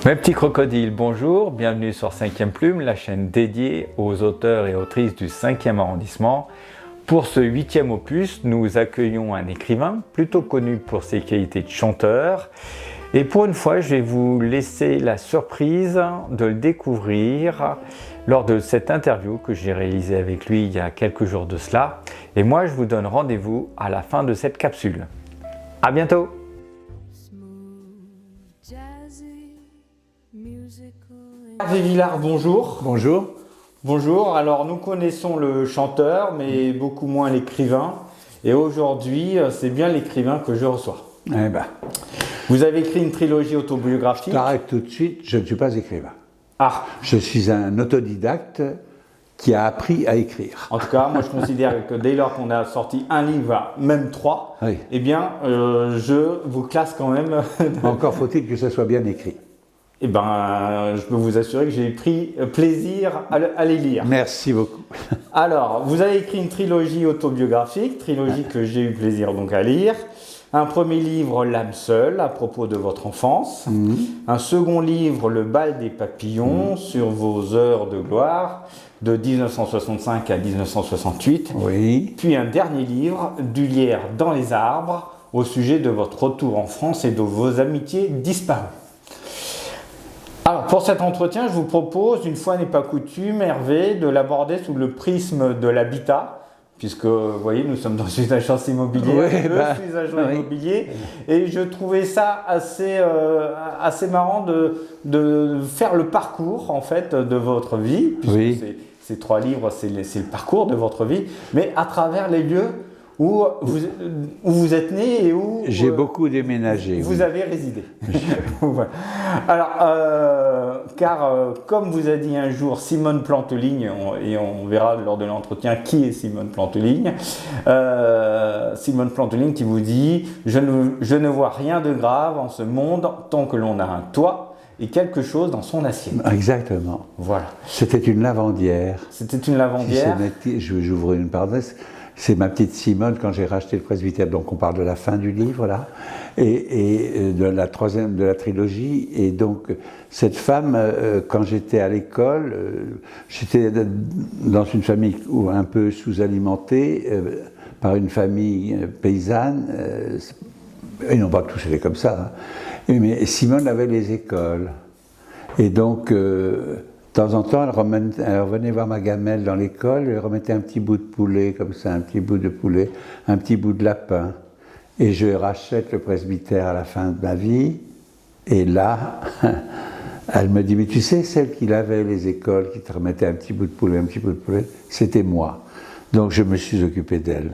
Mes petits crocodiles, bonjour, bienvenue sur 5e Plume, la chaîne dédiée aux auteurs et autrices du 5e arrondissement. Pour ce 8e opus, nous accueillons un écrivain plutôt connu pour ses qualités de chanteur. Et pour une fois, je vais vous laisser la surprise de le découvrir lors de cette interview que j'ai réalisée avec lui il y a quelques jours de cela. Et moi, je vous donne rendez-vous à la fin de cette capsule. À bientôt! Hervé Villard, bonjour. Bonjour. Bonjour, alors nous connaissons le chanteur, mais beaucoup moins l'écrivain. Et aujourd'hui, c'est bien l'écrivain que je reçois. Eh ben, Vous avez écrit une trilogie autobiographique. je t'arrête tout de suite, je ne suis pas écrivain. Ah, Je suis un autodidacte qui a appris à écrire. en tout cas, moi je considère que dès lors qu'on a sorti un livre, même 3, Oui. eh bien, je vous classe quand même. Encore faut-il que ce soit bien écrit. Eh ben, je peux vous assurer que j'ai pris plaisir à les lire. Merci beaucoup. Alors, vous avez écrit une trilogie autobiographique, trilogie que j'ai eu plaisir donc à lire. Un premier livre, L'âme seule, à propos de votre enfance. Un second livre, Le bal des papillons, sur vos heures de gloire, de 1965 à 1968. Oui. Puis un dernier livre, Du lierre dans les arbres, au sujet de votre retour en France et de vos amitiés disparues. Alors, pour cet entretien, je vous propose, une fois n'est pas coutume, Hervé, de l'aborder sous le prisme de l'habitat, puisque, vous voyez, nous sommes dans une agence immobilière, Oui, je suis agent immobilier, et je trouvais ça assez marrant de faire le parcours, en fait, de votre vie, puisque ces 3 livres, c'est le parcours de votre vie, mais à travers les lieux où vous êtes né et où J'ai beaucoup déménagé. vous avez résidé. Voilà. Alors, comme vous a dit un jour Simone Planteligne, et on verra lors de l'entretien qui est Simone Planteligne, Simone Planteligne qui vous dit « Je ne vois rien de grave en ce monde tant que l'on a un toit et quelque chose dans son assiette. » Exactement. Voilà. C'était une lavandière. C'était une lavandière. J'ouvre une parenthèse. C'est ma petite Simone quand j'ai racheté le presbytère, donc on parle de la fin du livre là, et de la troisième de la trilogie. Et donc cette femme, quand j'étais à l'école, j'étais dans une famille un peu sous-alimentée par une famille paysanne. Ils n'ont pas tous été comme ça, hein. Mais Simone avait les écoles, et donc de temps en temps, elle revenait voir ma gamelle dans l'école, elle remettait un petit bout de poulet, comme ça, un petit bout de poulet, un petit bout de lapin. Et je rachète le presbytère à la fin de ma vie. Et là, elle me dit, mais tu sais, celle qui lavait les écoles, qui te remettait un petit bout de poulet, c'était moi. Donc je me suis occupé d'elle.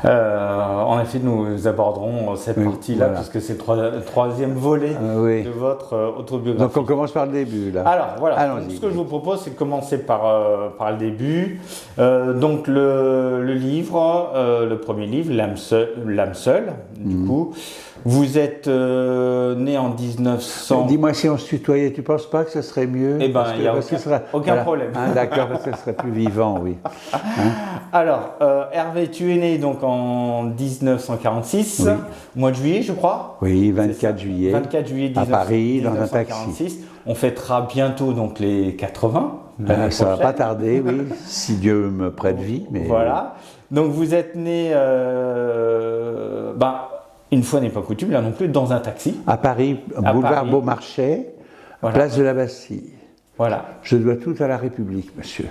En effet, nous aborderons cette partie-là, voilà, puisque c'est le troisième volet de votre autobiographie. Donc on commence par le début, là. Alors, voilà, donc, ce que je vous propose, c'est de commencer par le début. Donc le livre, le premier livre, L'âme seule, du coup. Vous êtes né en 1900... Dis-moi, si on se tutoyait, tu ne penses pas que ce serait mieux? Eh bien, il n'y a aucun problème. Hein, d'accord, parce que ce serait plus vivant, oui. Hein? Alors, Hervé, tu es né donc en 1946, mois de juillet, je crois. Oui, 24 juillet. 24 juillet à Paris, 1946. Dans un taxi. On fêtera bientôt donc les 80. Ça ne va pas tarder, oui, si Dieu me prête vie. Mais voilà. Donc, vous êtes né... une fois n'est pas coutume, là non plus, dans un taxi. À Paris, boulevard Beaumarchais, place de la Bastille. Voilà. Je dois tout à la République, monsieur.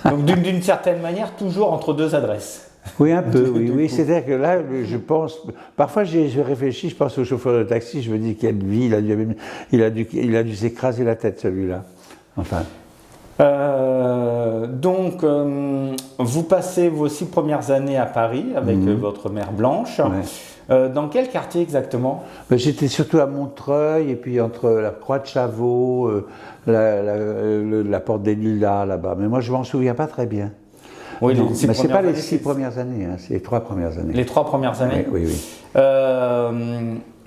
Donc d'une certaine manière, toujours entre 2 adresses. Oui, un peu, oui. C'est-à-dire que là, je pense... Parfois, je réfléchis, je pense au chauffeur de taxi, je me dis, quelle vie, il a dû s'écraser la tête, celui-là. Enfin... Donc, vous passez vos 6 premières années à Paris avec votre mère Blanche. Ouais. Dans quel quartier exactement? J'étais surtout à Montreuil, et puis entre la Croix de Chavaux, la Porte des Lilas, là-bas. Mais moi, je ne m'en souviens pas très bien. Oui, mais ce n'est pas les 6 premières années, hein, c'est les 3 premières années. Les 3 premières années? Oui.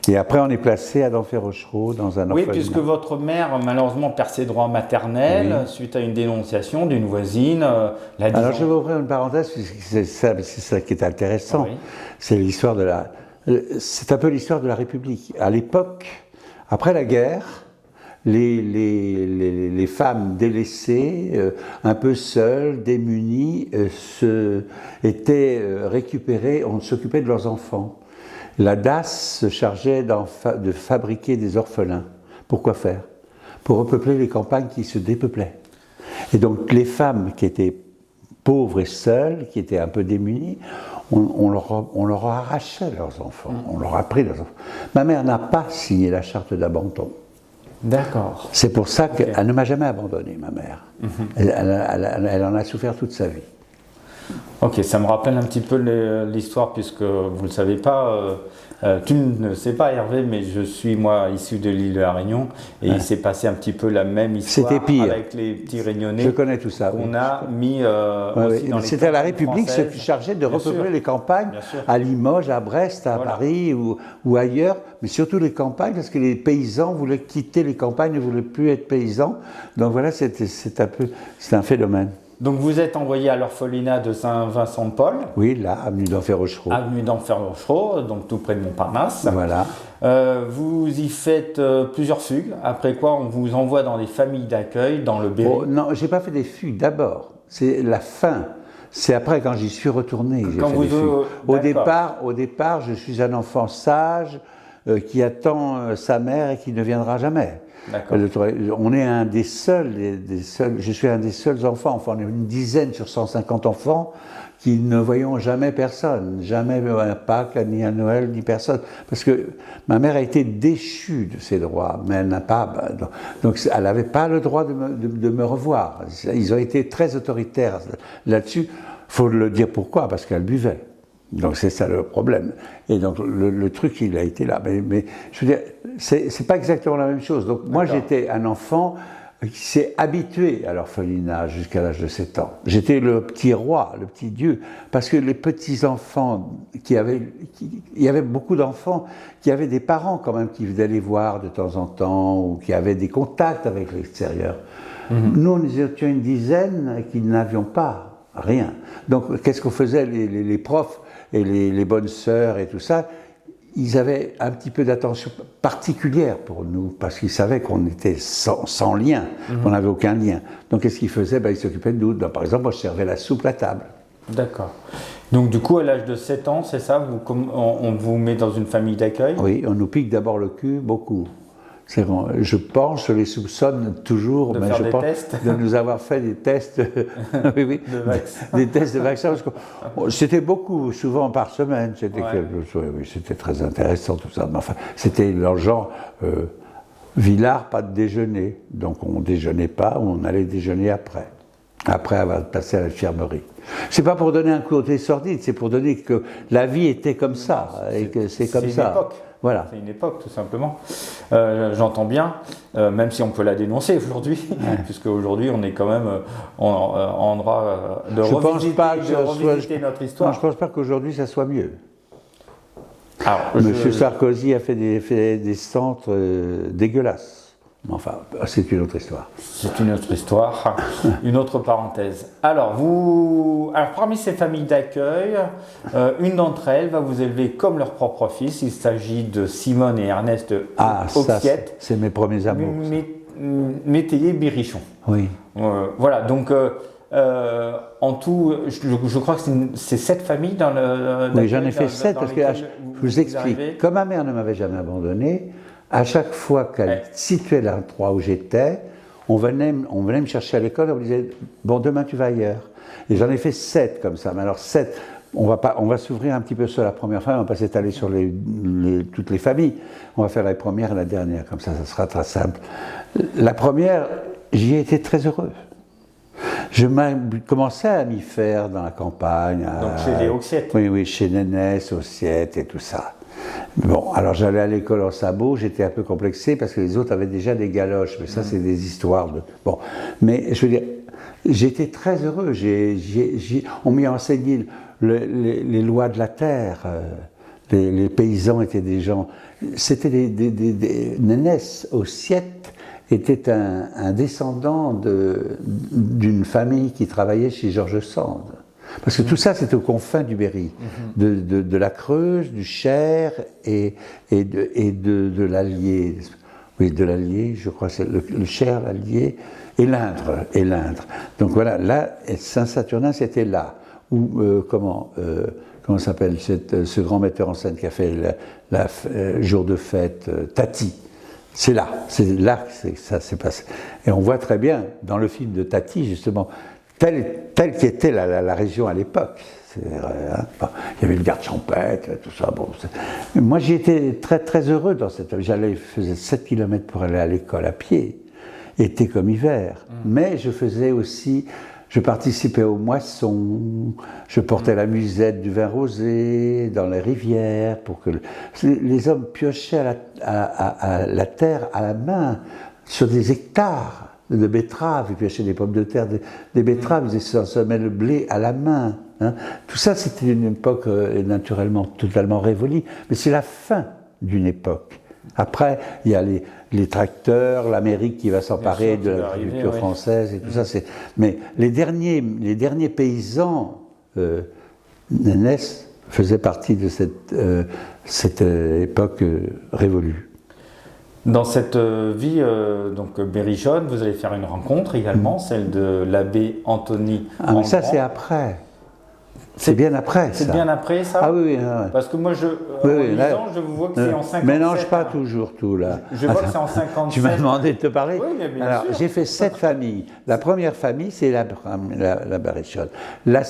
Et après, on est placé à Denfert-Rochereau dans un orphelinat. Oui, puisque votre mère, malheureusement, perd ses droits maternels suite à une dénonciation d'une voisine. Alors, je vais ouvrir une parenthèse, puisque c'est ça qui est intéressant. C'est l'histoire de c'est un peu l'histoire de la République. À l'époque, après la guerre, les femmes délaissées, un peu seules, démunies, étaient récupérées, on s'occupait de leurs enfants. La DAS se chargeait de fabriquer des orphelins. Pourquoi faire? Pour repeupler les campagnes qui se dépeuplaient. Et donc les femmes qui étaient pauvres et seules, qui étaient un peu démunies, on leur arrachait leurs enfants, on leur a pris leurs enfants. Ma mère n'a pas signé la charte d'abandon. D'accord. C'est pour ça qu'elle ne m'a jamais abandonné, ma mère. Elle en a souffert toute sa vie. Ok, ça me rappelle un petit peu l'histoire, puisque vous ne le savez pas, tu ne sais pas Hervé, mais je suis moi issu de l'île de la Réunion, et il s'est passé un petit peu la même histoire avec les petits Réunionnais. Je connais tout ça. On a mis aussi dans les C'était la République qui se chargeait de repeupler les campagnes à Limoges, à Brest, à Paris ou ailleurs, mais surtout les campagnes, parce que les paysans voulaient quitter les campagnes, ne voulaient plus être paysans. Donc voilà, c'est un phénomène. Donc vous êtes envoyé à l'orphelinat de Saint-Vincent-de-Paul. Oui, là, avenue d'Enfer-Rochereau. Avenue d'Enfer-Rochereau, donc tout près de Montparnasse. Voilà. Vous y faites plusieurs fugues, après quoi on vous envoie dans des familles d'accueil dans le Berry. Oh, non, j'ai pas fait des fugues d'abord, c'est la fin. C'est après quand j'y suis retourné que j'ai fait des fugues. Au départ, je suis un enfant sage qui attend sa mère et qui ne viendra jamais. On est un des seuls, je suis un des seuls enfants, enfin on est une dizaine sur 150 enfants qui ne voyons jamais personne, jamais à Pâques, ni à Noël, ni personne. Parce que ma mère a été déchue de ses droits, mais elle n'a pas, donc elle n'avait pas le droit de me revoir. Ils ont été très autoritaires là-dessus. Il faut le dire pourquoi, parce qu'elle buvait. Donc c'est ça le problème. Et donc le truc, il a été là. Mais je veux dire, c'est pas exactement la même chose. Donc moi j'étais un enfant qui s'est habitué à l'orphelinat jusqu'à l'âge de 7 ans. J'étais le petit roi, le petit dieu, parce que les petits enfants il y avait beaucoup d'enfants qui avaient des parents quand même qui venaient les voir de temps en temps ou qui avaient des contacts avec l'extérieur. Nous étions une dizaine qui n'avions pas rien. Donc qu'est-ce qu'on faisait les profs et les bonnes sœurs et tout ça, ils avaient un petit peu d'attention particulière pour nous, parce qu'ils savaient qu'on était sans lien, qu'on n'avait aucun lien. Donc qu'est-ce qu'ils faisaient? Ils s'occupaient de nous. Donc, par exemple, moi je servais la soupe à table. D'accord. Donc du coup, à l'âge de 7 ans, c'est ça, on vous met dans une famille d'accueil? Oui, on nous pique d'abord le cul, beaucoup. Je pense, je les soupçonne toujours, de faire des tests, de nous avoir fait des tests, des tests de vaccin. C'était beaucoup, souvent par semaine. C'était très intéressant tout ça. Mais enfin, c'était leur genre Villard, pas de déjeuner. Donc on ne déjeunait pas, on allait déjeuner après avoir passé à l'infirmerie. C'est pas pour donner un côté sordide, c'est pour donner que la vie était comme ça et que c'est comme ça. Époque. Voilà. C'est une époque, tout simplement. J'entends bien, même si on peut la dénoncer aujourd'hui, puisque aujourd'hui on est quand même en droit de revisiter notre histoire. Non, je ne pense pas qu'aujourd'hui ça soit mieux. Monsieur Sarkozy a fait des centres dégueulasses. Enfin, c'est une autre histoire. C'est une autre histoire, une autre parenthèse. Alors, parmi ces familles d'accueil, une d'entre elles va vous élever comme leur propre fils. Il s'agit de Simone et Ernest Oxiette. C'est mes premiers amours. Métayer-Birichon. Oui. Voilà, donc en tout, je crois que c'est 7 familles dans le... Oui, j'en ai fait 7 parce que, je vous explique, comme ma mère ne m'avait jamais abandonné, à chaque fois qu'elle situait l'endroit où j'étais, on venait me chercher à l'école et on me disait « Bon, demain tu vas ailleurs ». Et j'en ai fait 7 comme ça. Mais alors 7, on va s'ouvrir un petit peu sur la première famille, on va pas s'étaler sur toutes les familles. On va faire la première et la dernière, comme ça sera très simple. La première, j'y ai été très heureux. Je commençais à m'y faire dans la campagne. Donc chez les Oxiette. Oui, chez Nénès, Oxiette et tout ça. Bon, alors j'allais à l'école en sabot, j'étais un peu complexé parce que les autres avaient déjà des galoches, mais ça c'est des histoires de... Bon, mais je veux dire, j'étais très heureux, on m'y a enseigné les lois de la terre, les paysans étaient des gens... C'était Nénès, Ossiette, était un descendant d'une famille qui travaillait chez Georges Sand. Parce que tout ça, c'est aux confins du Berry, de la Creuse, du Cher et de l'Allier. oui, de l'Allier, je crois, c'est le Cher, l'Allier, et l'Indre. Donc voilà, là, Saint-Saturnin, c'était là. Ou, comment s'appelle ce grand metteur en scène qui a fait Jour de fête, Tati. C'est là que ça s'est passé. Et on voit très bien, dans le film de Tati, justement, telle qu'était la région à l'époque. Bon, il y avait le garde champêtre, tout ça. Bon, moi, j'y étais très, très heureux dans cette... Je faisais 7 km pour aller à l'école à pied, été comme hiver. Mais je faisais aussi... Je participais aux moissons, je portais la musette du vin rosé dans les rivières pour que les hommes piochaient à la terre à la main sur des hectares de betteraves, ils piochaient des pommes de terre, des betteraves, ils semaient le blé à la main. Hein. Tout ça, c'était une époque naturellement totalement révolue, mais c'est la fin d'une époque. Après, il y a les tracteurs, l'Amérique qui va s'emparer de la culture française et tout ça. Mais les derniers paysans, Nénès faisait partie de cette époque révolue. Dans cette vie donc berrichonne, vous allez faire une rencontre également, celle de l'abbé Anthony. Ah, mais ça, c'est après. C'est bien après, ça. C'est bien après, ça? Ah oui, oui. Parce que moi, je vous vois que c'est en 57. Mélange pas toujours tout, là. Je vois que c'est en 57. Tu m'as demandé de te parler? Oui, mais bien Alors, sûr. j'ai fait 7 familles. La première famille, c'est la Berrichonne. Là,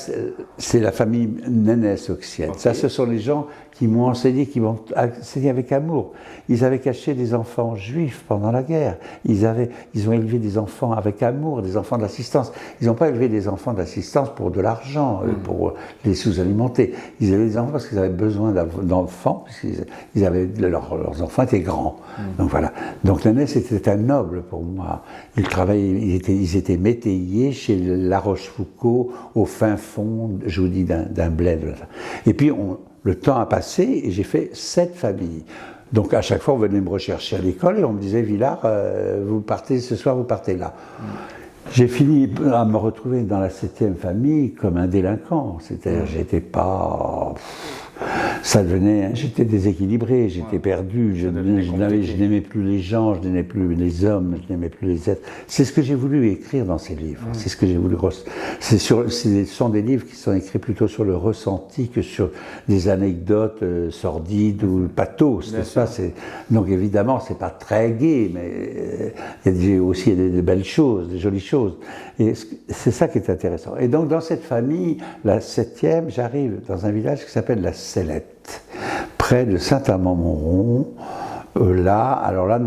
c'est la famille Nénès-Oxienne. Okay. Ça, ce sont les gens qui m'ont enseigné, qui m'ont enseigné avec amour. Ils avaient caché des enfants juifs pendant la guerre. Ils ont élevé des enfants avec amour, des enfants d'assistance. Ils n'ont pas élevé des enfants d'assistance pour de l'argent, pour les sous-alimenter. Ils avaient des enfants parce qu'ils avaient besoin d'enfants, parce qu'ils avaient, leurs enfants étaient grands. Donc voilà. Donc Nénès était un noble pour moi. Ils étaient métayers chez La Rochefoucauld, au fin fond, je vous dis, d'un bled. Et puis, le temps a passé et j'ai fait 7 familles. Donc à chaque fois, on venait me rechercher à l'école et on me disait, Villard, vous partez ce soir, vous partez là. J'ai fini à me retrouver dans la 7e famille comme un délinquant. C'est-à-dire, j'étais pas... Ça devenait... J'étais déséquilibré, j'étais perdu, je n'aimais plus les gens, je n'aimais plus les hommes, je n'aimais plus les êtres. C'est ce que j'ai voulu écrire dans ces livres. C'est ce que j'ai voulu... Ce sont des livres qui sont écrits plutôt sur le ressenti que sur des anecdotes sordides ou pathos, n'est-ce pas? Donc évidemment, c'est pas très gai, mais il y a aussi des belles choses, des jolies choses. Et c'est ça qui est intéressant. Et donc dans cette famille, la 7e, j'arrive dans un village qui s'appelle la Célette, près de Saint-Amand-Montrond. Alors là,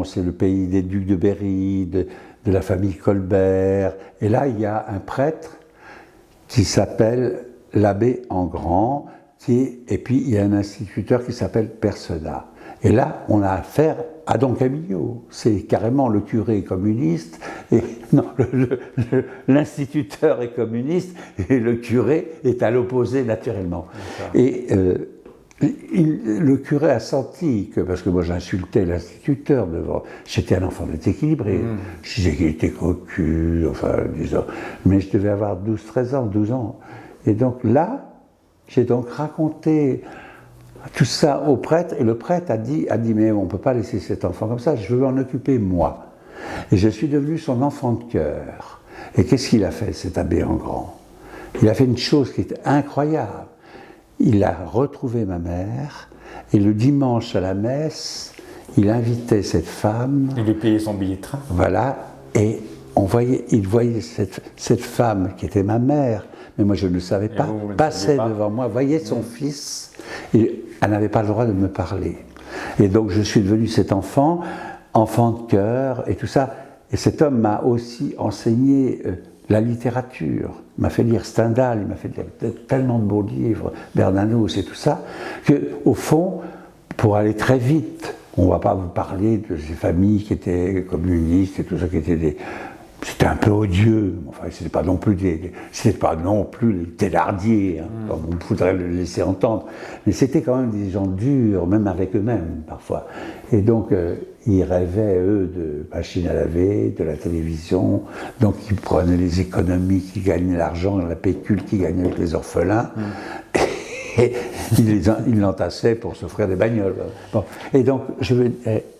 c'est le pays des ducs de Berry, de la famille Colbert. Et là, il y a un prêtre qui s'appelle l'abbé Engrand, et puis il y a un instituteur qui s'appelle Persona. Et là, on a affaire à Don Camillo. C'est carrément le curé communiste, et non, l'instituteur est communiste, et le curé est à l'opposé naturellement. Et le curé a senti que, parce que moi j'insultais l'instituteur devant, j'étais un enfant déséquilibré, je disais qu'il était cocu, enfin, disons, mais je devais avoir 12 ans. Et donc là, j'ai donc raconté tout ça au prêtre, et le prêtre a dit mais on ne peut pas laisser cet enfant comme ça, je veux m'en occuper moi. Et je suis devenu son enfant de cœur. Et qu'est-ce qu'il a fait, cet abbé Engrand? Il a fait une chose qui était incroyable. Il a retrouvé ma mère, et le dimanche à la messe, il invitait cette femme. Il lui payait son billet de train. Voilà, et il voyait cette femme qui était ma mère, mais moi je ne le savais pas, passait devant moi, voyait son fils, et elle n'avait pas le droit de me parler. Et donc je suis devenu cet enfant de cœur et tout ça. Et cet homme m'a aussi enseigné la littérature. Il m'a fait lire Stendhal, il m'a fait lire tellement de beaux livres, Bernanos et tout ça, qu'au fond, pour aller très vite, on ne va pas vous parler de ces familles qui étaient communistes et tout ça, qui étaient c'était un peu odieux, enfin c'était pas non plus les Thénardier, comme on voudrait le laisser entendre, mais c'était quand même des gens durs, même avec eux-mêmes parfois. Et donc ils rêvaient eux de machines à laver, de la télévision, donc ils prenaient les économies qui gagnaient l'argent, la pécule qui gagnait avec les orphelins. Et il l'entassait pour s'offrir des bagnoles. Bon. Et donc,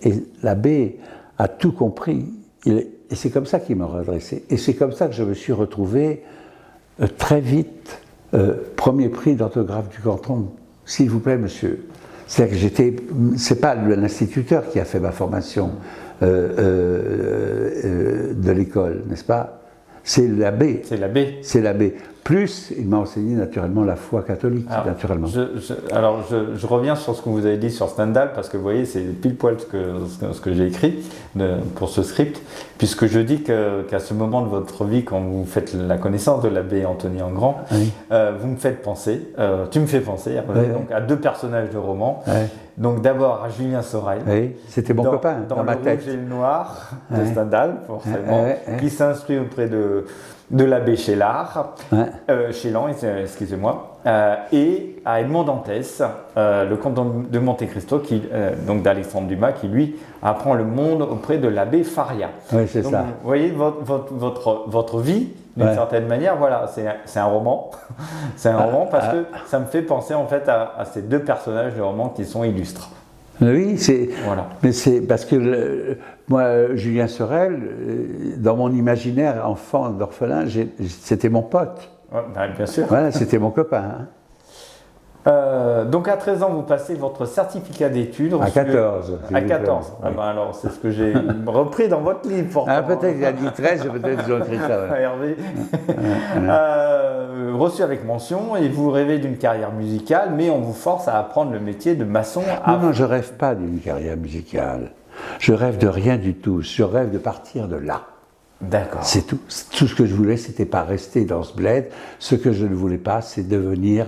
et l'abbé a tout compris. Et c'est comme ça qu'il m'a redressé. Et c'est comme ça que je me suis retrouvé très vite premier prix d'orthographe du canton. S'il vous plaît, monsieur. C'est-à-dire que c'est pas l'instituteur qui a fait ma formation de l'école, n'est-ce pas? C'est l'abbé. C'est l'abbé. C'est l'abbé. Plus, il m'a enseigné naturellement la foi catholique, naturellement. Je reviens sur ce que vous avez dit sur Stendhal, parce que vous voyez, c'est pile poil ce que j'ai écrit pour ce script, puisque je dis qu'à ce moment de votre vie, quand vous faites la connaissance de l'abbé Anthony Engrand, oui. Vous me faites penser, tu me fais penser, donc, à deux personnages de roman. Oui. Donc d'abord à Julien Sorel, oui, c'était mon copain dans ma tête. Dans Le Rouge et le Noir de Stendhal, forcément, qui s'instruit auprès de l'abbé Chélan, excusez-moi, et à Edmond Dantès, le comte de Monte Cristo, donc d'Alexandre Dumas, qui lui apprend le monde auprès de l'abbé Faria. Oui, c'est ça. Vous voyez votre vie, d'une certaine manière, voilà, c'est un roman. C'est un roman parce que ça me fait penser en fait à ces deux personnages de roman qui sont illustres. Oui, mais c'est parce que moi, Julien Sorel, dans mon imaginaire enfant d'orphelin, c'était mon pote. Ouais, bien sûr. Voilà, c'était mon copain. Hein. Donc à 13 ans, vous passez votre certificat d'études. À 14. À 14. Ah ben alors, c'est ce que j'ai repris dans votre livre. Pourtant. Ah, peut-être qu'il a dit 13, peut-être qu'ils ont écrit ça. Ouais. Hervé. Reçu avec mention, et vous rêvez d'une carrière musicale, mais on vous force à apprendre le métier de maçon. Non, je rêve pas d'une carrière musicale. Je rêve de rien du tout. Je rêve de partir de là. D'accord. C'est tout. Tout ce que je voulais, c'était pas rester dans ce bled. Ce que je ne voulais pas, c'est devenir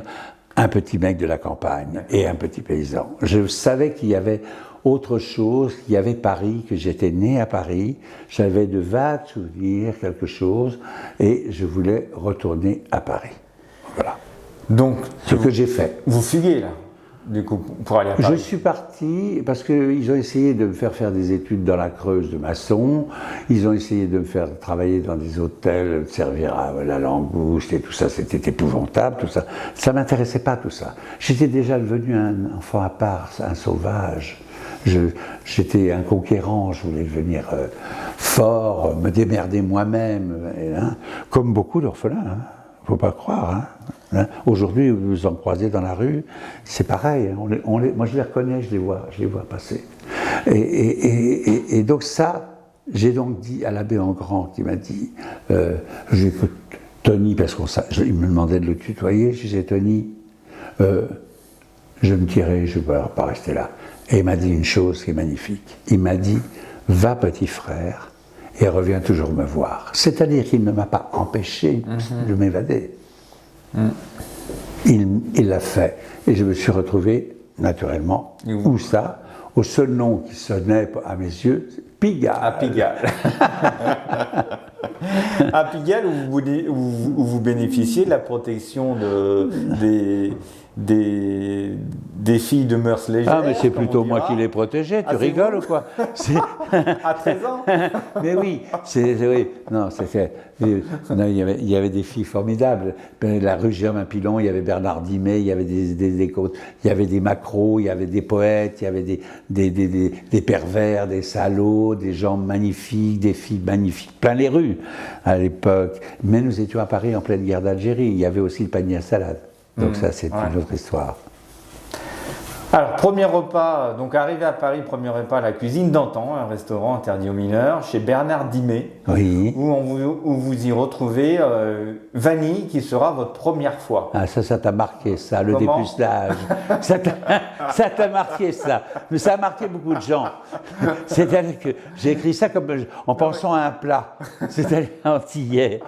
un petit mec de la campagne et un petit paysan. Je savais qu'il y avait autre chose, qu'il y avait Paris, que j'étais né à Paris, j'avais de vagues souvenirs, quelque chose, et je voulais retourner à Paris. Voilà. Donc, ce que j'ai fait. Vous fuguez là, du coup, pour aller à Paris. Je suis parti parce qu'ils ont essayé de me faire des études dans la Creuse de maçon, ils ont essayé de me faire travailler dans des hôtels, de servir à la langouste et tout ça, c'était épouvantable, tout ça. Ça m'intéressait pas tout ça. J'étais déjà devenu un enfant à part, un sauvage. J'étais un conquérant, je voulais devenir fort, me démerder moi-même, comme beaucoup d'orphelins. Faut pas croire. Hein. Aujourd'hui, vous en croisez dans la rue, c'est pareil. Moi, je les reconnais, je les vois passer. Et donc ça, j'ai donc dit à l'abbé Engrand qui m'a dit, j'écoute Tony, parce qu'il me demandait de le tutoyer, je disais Tony, je me tirais, je ne peux pas rester là. Et il m'a dit une chose qui est magnifique. Il m'a dit, va petit frère, et reviens toujours me voir. C'est-à-dire qu'il ne m'a pas empêché de m'évader. Il l'a fait. Et je me suis retrouvé, naturellement, où ça, au seul nom qui sonnait à mes yeux, Pigalle. À Pigalle. À Pigalle, où vous bénéficiez de la protection des filles de mœurs légères. Ah, mais c'est plutôt moi qui les protégeais, tu rigoles ou quoi? À 13 ans. Mais oui, oui. Non, il y avait des filles formidables. La rue Germain-Pilon, il y avait Bernard Dimet, il y avait il y avait des macros, il y avait des poètes, il y avait des pervers, des salauds, des gens magnifiques, des filles magnifiques, plein les rues à l'époque. Mais nous étions à Paris en pleine guerre d'Algérie, il y avait aussi le panier à salade. Donc ça, c'est une autre histoire. Alors, premier repas, donc arrivé à Paris, premier repas à la cuisine d'antan, un restaurant interdit aux mineurs, chez Bernard Dimet, oui. où vous y retrouvez Vanille, qui sera votre première fois. Ah, ça t'a marqué, ça, le dépucelage. ça t'a marqué, ça. Mais ça a marqué beaucoup de gens. C'est-à-dire que j'ai écrit ça en pensant à un plat. C'est-à-dire antillais.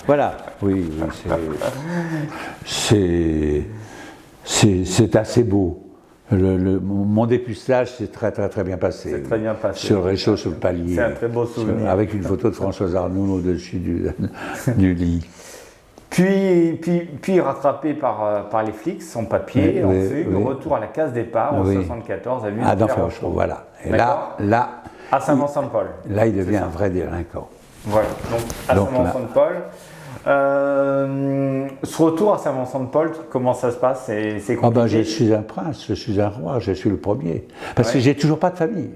Voilà. Oui, c'est assez beau. Mon dépucelage s'est très bien passé. C'est très bien passé. Sur le réchaud, sur le palier. C'est un très beau souvenir. Avec une photo de Françoise Arnould au-dessus du lit. Puis rattrapé par les flics, sans papier, en fugue, retour à la case départ, en 74, à Ville de Clermont-Ferrand. Voilà. Et là, à Saint-Vincent-de-Paul. Là, il devient un vrai délinquant. Voilà. Donc, à Saint-Vincent-de-Paul, Ce retour à Saint-Vincent-de-Paul, comment ça se passe? C'est compliqué? Je suis un prince, je suis un roi, je suis le premier. Parce que j'ai toujours pas de famille.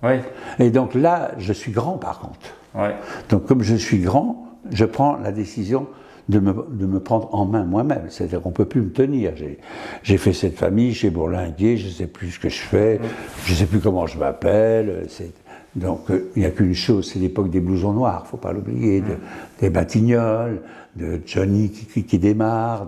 Oui. Et donc là, je suis grand par contre. Ouais. Donc comme je suis grand, je prends la décision de me prendre en main moi-même. C'est-à-dire qu'on ne peut plus me tenir. J'ai fait cette famille, j'ai bourlingué, je ne sais plus ce que je fais, je ne sais plus comment je m'appelle. Donc il n'y a qu'une chose, c'est l'époque des blousons noirs, il ne faut pas l'oublier, des Batignolles, de Johnny qui démarre,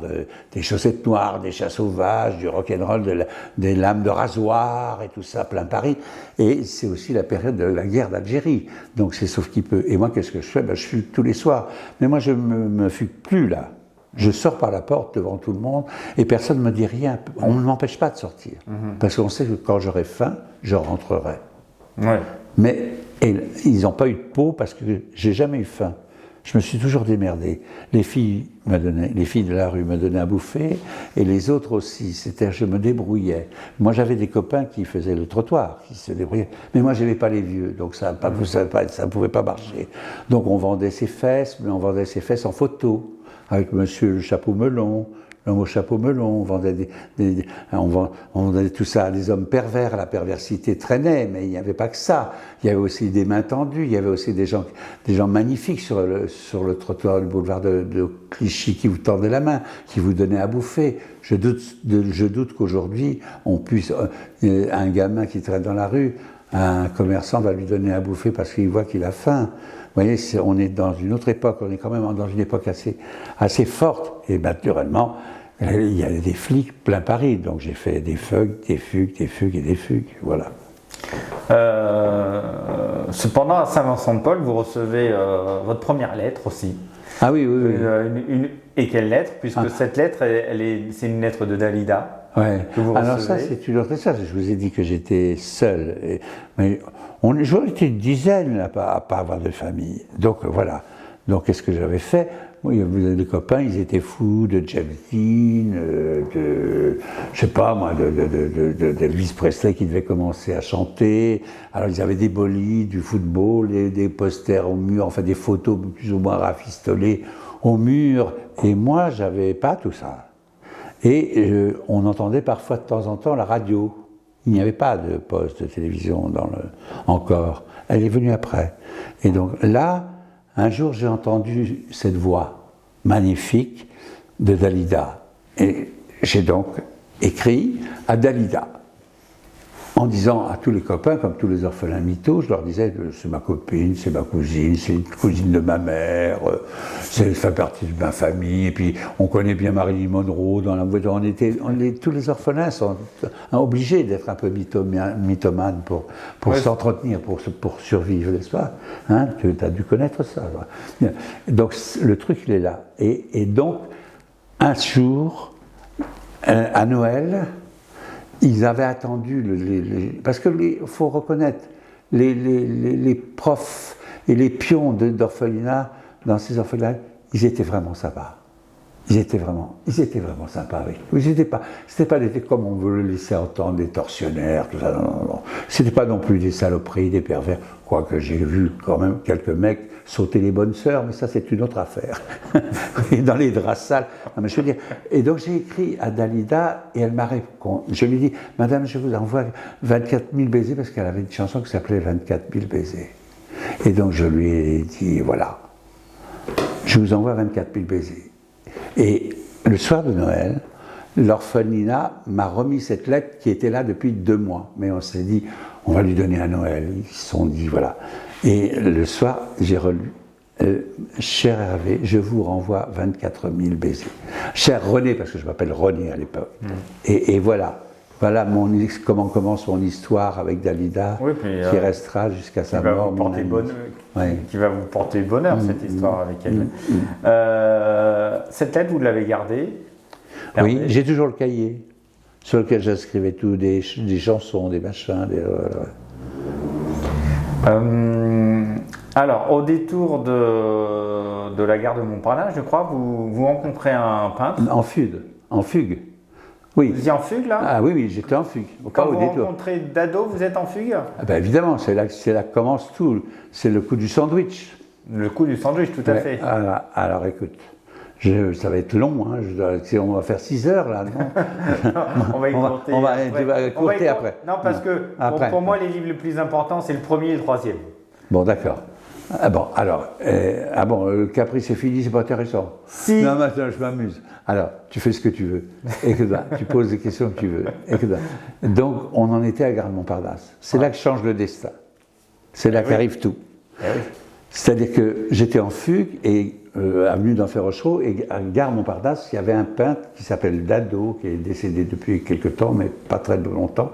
des chaussettes noires, des chats sauvages, du rock'n'roll, des lames de rasoir et tout ça, plein Paris. Et c'est aussi la période de la guerre d'Algérie. Donc c'est sauf qui peut. Et moi, qu'est-ce que je fais? Je fugue tous les soirs. Mais moi, je ne me fugue plus là. Je sors par la porte devant tout le monde et personne ne me dit rien. On ne m'empêche pas de sortir. Parce qu'on sait que quand j'aurai faim, je rentrerai. Ouais. Mais ils n'ont pas eu de peau parce que j'ai jamais eu faim. Je me suis toujours démerdé. Les filles de la rue me donnaient à bouffer et les autres aussi. C'est-à-dire, je me débrouillais. Moi, j'avais des copains qui faisaient le trottoir, qui se débrouillaient. Mais moi, je n'aimais pas les vieux, donc ça ne pouvait pas marcher. Donc, on vendait ses fesses, mais on vendait ses fesses en photo, avec monsieur le chapeau melon. L'homme au chapeau melon, on vendait tout ça à des hommes pervers, la perversité traînait, mais il n'y avait pas que ça. Il y avait aussi des mains tendues, il y avait aussi des gens magnifiques sur le trottoir du boulevard de Clichy qui vous tendaient la main, qui vous donnaient à bouffer. Je doute qu'aujourd'hui, on puisse, un gamin qui traîne dans la rue, un commerçant va lui donner à bouffer parce qu'il voit qu'il a faim. Vous voyez, on est dans une autre époque, on est quand même dans une époque assez forte. Et naturellement, il y a des flics plein Paris, donc j'ai fait des fugues, des fugues, voilà. Cependant, à Saint-Vincent-de-Paul, vous recevez votre première lettre aussi. Ah oui. Et quelle lettre? Puisque cette lettre, c'est une lettre de Dalida. Ouais. Que vous Alors recevez. ça, c'est une autre histoire. Je vous ai dit que j'étais seul. Mais j'aurais été une dizaine à pas avoir de famille. Donc voilà. Donc qu'est-ce que j'avais fait? Moi, vous avez des copains, ils étaient fous de James Dean, je sais pas moi, d'Elvis Presley qui devait commencer à chanter. Alors ils avaient des bolides, du football, des posters au mur, enfin des photos plus ou moins rafistolées au mur. Et moi, j'avais pas tout ça. Et on entendait parfois de temps en temps la radio. Il n'y avait pas de poste de télévision encore. Elle est venue après. Et donc là, un jour, j'ai entendu cette voix magnifique de Dalida. Et j'ai donc écrit à Dalida, en disant à tous les copains, comme tous les orphelins mythos, je leur disais c'est ma copine, c'est ma cousine, c'est une cousine de ma mère, ça fait partie de ma famille, et puis on connaît bien Marilyn Monroe dans la voiture. Tous les orphelins sont obligés d'être un peu mythomanes pour s'entretenir, pour survivre, n'est-ce pas? Hein, tu as dû connaître ça. Donc le truc, il est là. Et donc, un jour, à Noël, ils avaient attendu, parce qu'il faut reconnaître, les profs et les pions d'orphelinat, dans ces orphelinats, ils étaient vraiment sympas. Ils étaient vraiment sympas avec nous. C'était pas comme on veut le laisser entendre, des tortionnaires, tout ça, non. C'était pas non plus des saloperies, des pervers, quoique j'ai vu quand même quelques mecs sauter les bonnes sœurs, mais ça c'est une autre affaire. Et dans les draps sales. Non, mais je veux dire, et donc j'ai écrit à Dalida et elle m'a répondu. Je lui ai dit, madame, je vous envoie 24 000 baisers, parce qu'elle avait une chanson qui s'appelait 24 000 baisers. Et donc je lui ai dit, voilà, je vous envoie 24 000 baisers. Et le soir de Noël, l'orphelinat m'a remis cette lettre qui était là depuis 2 mois. Mais on s'est dit, on va lui donner à Noël. Ils se sont dit, voilà. Et le soir, j'ai relu, cher Hervé, je vous renvoie 24 000 baisers. Cher René, parce que je m'appelle René à l'époque. Et voilà. Voilà comment commence mon histoire avec Dalida, qui restera jusqu'à sa mort. Qui va vous porter bonheur, cette histoire avec elle. Cette lettre, vous l'avez gardée? Oui, j'ai toujours le cahier sur lequel j'inscrivais tout, des chansons, des machins. Alors, au détour de la gare de Montparnasse, je crois, vous rencontrez un peintre. En fugue. Oui. Vous étiez en fugue, là? Ah oui, j'étais en fugue. Quand vous rencontrez Dado, vous êtes en fugue? Ah ben évidemment, c'est là que commence tout. C'est le coup du sandwich. Le coup du sandwich, tout à fait. Alors écoute, Ça va être long, hein, on va faire 6 heures là, non? On va y compter. Tu vas compter après. Non, parce que pour moi, les livres les plus importants, c'est le premier et le troisième. Bon, d'accord. Ah bon, alors, le Caprice c'est fini, c'est pas intéressant. Si. Non, maintenant, je m'amuse. Alors, tu fais ce que tu veux. Et que tu poses les questions que tu veux. Et que donc, on en était à Gare Montparnasse. C'est là que change le destin. C'est là qu'arrive tout. Oui. C'est-à-dire que j'étais en fugue et avenue d'Enfer Rochereau, et à Gare Montparnasse, il y avait un peintre qui s'appelle Dado, qui est décédé depuis quelque temps, mais pas très longtemps,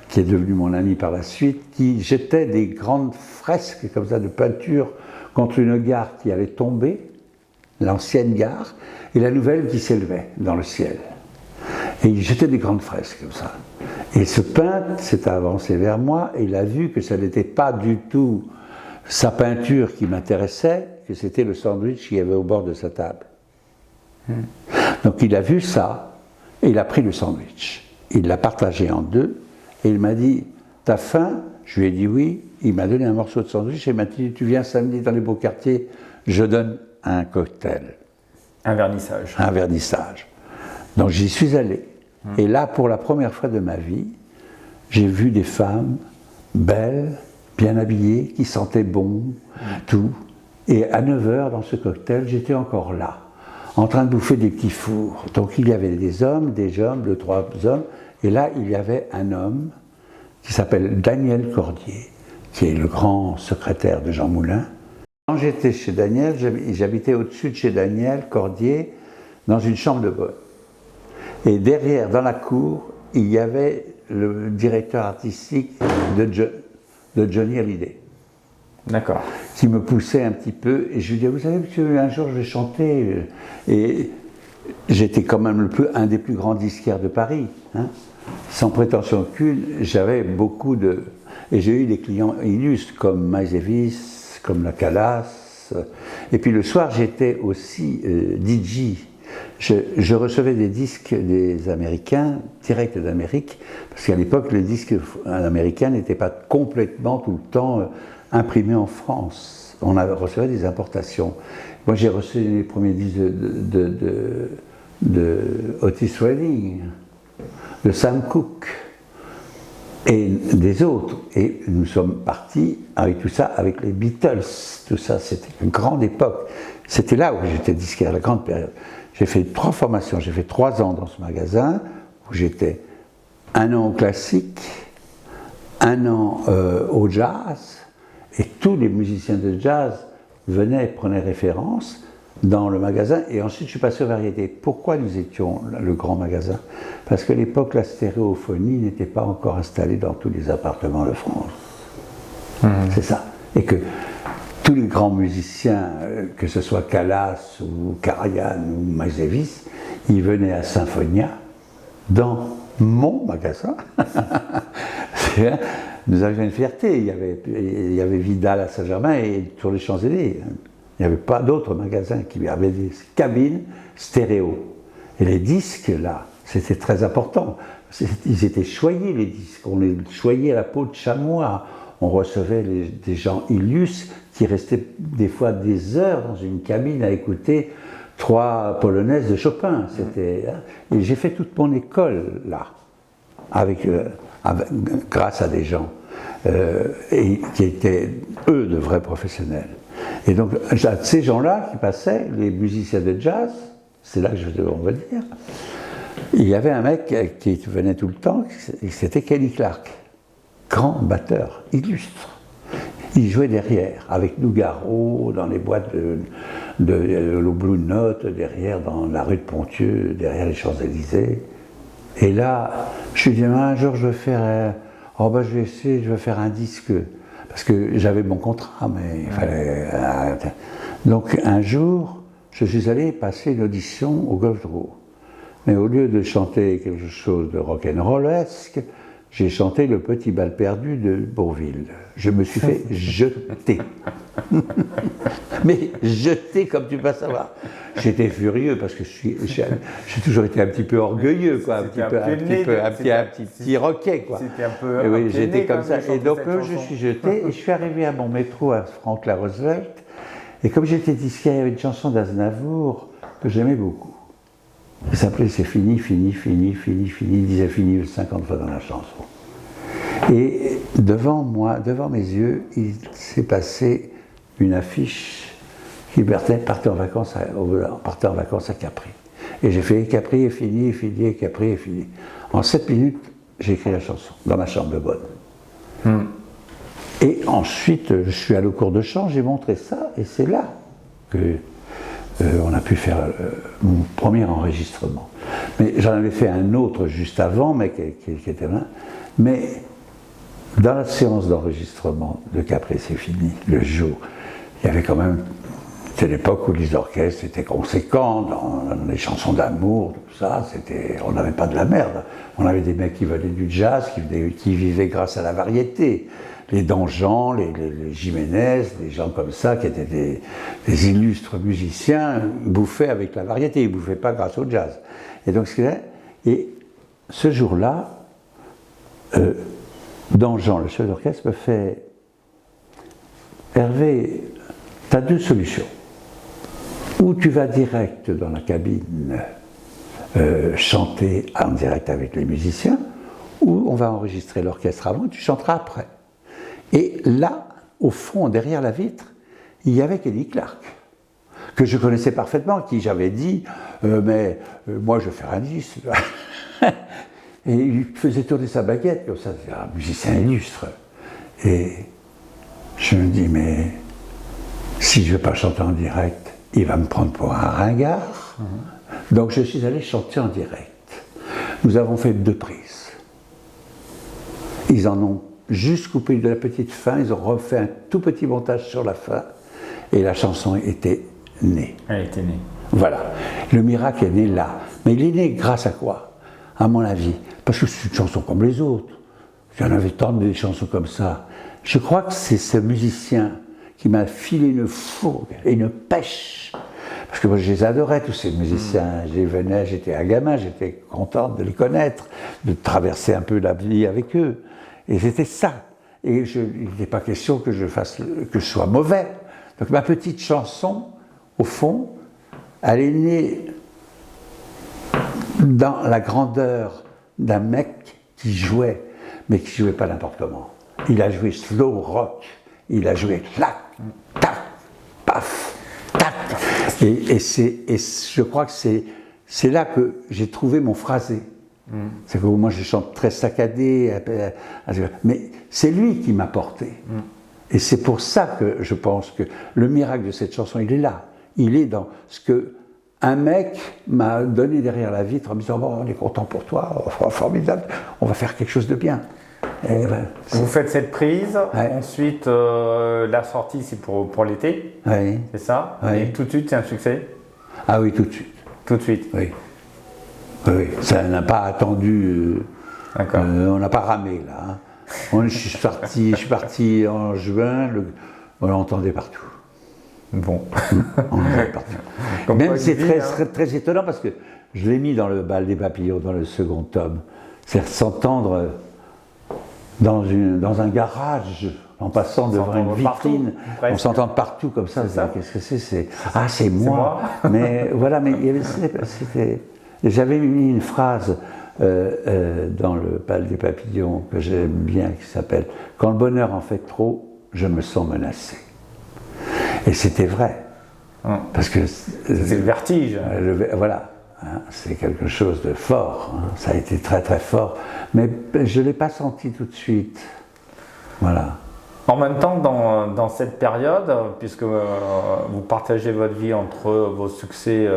qui est devenu mon ami par la suite, qui jetait des grandes fresques comme ça de peinture contre une gare qui allait tomber, l'ancienne gare, et la nouvelle qui s'élevait dans le ciel. Et il jetait des grandes fresques comme ça. Et ce peintre s'est avancé vers moi et il a vu que ça n'était pas du tout sa peinture qui m'intéressait, que c'était le sandwich qu'il y avait au bord de sa table. Donc il a vu ça et il a pris le sandwich. Il l'a partagé en deux et il m'a dit « T'as faim ?» Je lui ai dit oui. Il m'a donné un morceau de sandwich et il m'a dit « Tu viens samedi dans les beaux quartiers, je donne un cocktail. » Un vernissage. Un vernissage. Donc j'y suis allé. Et là, pour la première fois de ma vie, j'ai vu des femmes belles, bien habillées, qui sentaient bon, tout. Et à 9h, dans ce cocktail, j'étais encore là, en train de bouffer des petits fours. Donc il y avait des hommes, 2-3 hommes, et là, il y avait un homme qui s'appelle Daniel Cordier, qui est le grand secrétaire de Jean Moulin. Quand j'étais chez Daniel, j'habitais au-dessus de chez Daniel Cordier, dans une chambre de bonne. Et derrière, dans la cour, il y avait le directeur artistique de Johnny Hallyday. D'accord. Qui me poussait un petit peu. Et je lui disais, vous savez, monsieur, un jour je vais chanter. Et j'étais quand même un des plus grands disquaires de Paris. Hein. Sans prétention aucune, j'avais beaucoup de... Et j'ai eu des clients illustres comme Miles Davis, comme la Calas. Et puis le soir, j'étais aussi DJ. Je recevais des disques des Américains, directs d'Amérique, parce qu'à l'époque, le disque américain n'était pas complètement, tout le temps, imprimé en France. On recevait des importations. Moi, j'ai reçu les premiers disques de Otis Redding, de Sam Cooke, et des autres. Et nous sommes partis avec tout ça, avec les Beatles. Tout ça, c'était une grande époque. C'était là où j'étais disquaire, la grande période. J'ai fait 3 formations, j'ai fait 3 ans dans ce magasin, où j'étais 1 an au classique, 1 an au jazz, et tous les musiciens de jazz venaient, prenaient référence dans le magasin, et ensuite je suis passé aux variétés. Pourquoi nous étions le grand magasin? Parce qu'à l'époque, la stéréophonie n'était pas encore installée dans tous les appartements de France. C'est ça. Et que tous les grands musiciens, que ce soit Calas ou Karajan ou Miles Davis, ils venaient à Symphonia, dans mon magasin. Nous avions une fierté. Il y avait Vidal à Saint-Germain et sur les Champs-Élysées. Il n'y avait pas d'autres magasins qui avaient des cabines stéréo. Et les disques, là, c'était très important. Ils étaient choyés, les disques. On les choyait à la peau de chamois. On recevait des gens illustres qui restaient des fois des heures dans une cabine à écouter 3 polonaises de Chopin. Et j'ai fait toute mon école là, grâce à des gens qui étaient, eux, de vrais professionnels. Et donc, ces gens-là qui passaient, les musiciens de jazz, c'est là que on va dire, il y avait un mec qui venait tout le temps, c'était Kenny Clarke, grand batteur, illustre. Il jouait derrière, avec Nougaro, dans les boîtes de Blue Note, derrière, dans la rue de Pontieux, derrière les Champs-Élysées. Et là, je me suis dit, un jour, je vais faire... je vais essayer, je vais faire un disque. Parce que j'avais mon contrat, mais il fallait... Donc, un jour, je suis allé passer une audition au Golf Row. Mais au lieu de chanter quelque chose de rock'n'rollesque, j'ai chanté Le Petit Bal Perdu de Bourvil. Je me suis fait jeter. Mais jeter comme tu peux savoir. J'étais furieux parce que j'ai toujours été un petit peu orgueilleux, quoi, un petit roquet, quoi. C'était un peu. Et oui, j'étais comme ça. Et donc je suis jeté et je suis arrivé à mon métro à Franck-la-Roosevelt. Et comme j'étais disquaire, il y avait une chanson d'Aznavour, que j'aimais beaucoup. Il s'appelait C'est fini, fini, fini, fini, fini. Il disait fini 50 fois dans la chanson. Et devant moi, devant mes yeux, il s'est passé une affiche qui partait en vacances à Capri. Et j'ai fait Capri est fini, fini, Capri est fini. En 7 minutes, j'ai écrit la chanson dans ma chambre de bonne. Et ensuite, je suis allé au cours de chant, j'ai montré ça, et c'est là que on a pu faire mon premier enregistrement. Mais j'en avais fait un autre juste avant, mais qui était là. Mais dans la séance d'enregistrement de Capri c'est fini, le jour, il y avait quand même, c'était l'époque où les orchestres étaient conséquents dans les chansons d'amour, tout ça, on n'avait pas de la merde. On avait des mecs qui venaient du jazz, qui vivaient grâce à la variété. Les Dangean, les Jiménez, des gens comme ça, qui étaient des illustres musiciens, bouffaient avec la variété, ils ne bouffaient pas grâce au jazz. Et donc, ce jour-là, Dangean, le chef d'orchestre, me fait « Hervé, tu as 2 solutions. Ou tu vas direct dans la cabine chanter en direct avec les musiciens, ou on va enregistrer l'orchestre avant et tu chanteras après. » Et là, au fond, derrière la vitre, il y avait Kenny Clarke, que je connaissais parfaitement, qui j'avais dit mais moi je vais faire un disque. Et il faisait tourner sa baguette, comme ça, c'est un musicien illustre. Et je me dis, mais si je ne vais pas chanter en direct, il va me prendre pour un ringard. Donc je suis allé chanter en direct. Nous avons fait 2 prises. Ils en ont juste coupé de la petite fin, ils ont refait un tout petit montage sur la fin, et la chanson était née. Elle était née. Voilà. Le miracle est né là. Mais il est né grâce à quoi? À mon avis. Parce que c'est une chanson comme les autres. Il y en avait tant de chansons comme ça. Je crois que c'est ce musicien qui m'a filé une fougue et une pêche. Parce que moi, je les adorais, tous ces musiciens. J'étais un gamin, j'étais content de les connaître, de traverser un peu la vie avec eux. Et c'était ça. Et il n'est pas question que je sois mauvais. Donc ma petite chanson, au fond, elle est née dans la grandeur d'un mec qui jouait, mais qui ne jouait pas n'importe comment. Il a joué slow rock, il a joué clac, tac, paf, tac. Et je crois que c'est là que j'ai trouvé mon phrasé. C'est que moi je chante très saccadé, mais c'est lui qui m'a porté. Et c'est pour ça que je pense que le miracle de cette chanson, il est là. Il est dans ce que un mec m'a donné derrière la vitre en me disant bon, on est content pour toi, formidable, on va faire quelque chose de bien. Et ben, vous faites cette prise, ouais. Ensuite la sortie c'est pour l'été, ouais. C'est ça, ouais. Et tout de suite c'est un succès? Ah oui, tout de suite. Tout de suite. Oui. Oui, ça n'a pas attendu, on n'a pas ramé là. Hein. Je suis parti en juin, on l'entendait partout. Bon. On l'entendait partout. Même c'est très étonnant parce que je l'ai mis dans le bal des papillons, dans le second tome. C'est s'entendre dans un garage, en passant devant une vitrine, partout, on s'entend partout comme ça. Qu'est-ce que c'est? Ah, c'est moi. Mais voilà, mais j'avais mis une phrase dans le bal des papillons que j'aime bien, qui s'appelle « Quand le bonheur en fait trop, je me sens menacé ». Et c'était vrai. Parce que c'est le vertige. Voilà. Hein, c'est quelque chose de fort. Hein, ça a été très très fort. Mais je ne l'ai pas senti tout de suite. Voilà. En même temps, dans cette période, puisque vous partagez votre vie entre vos succès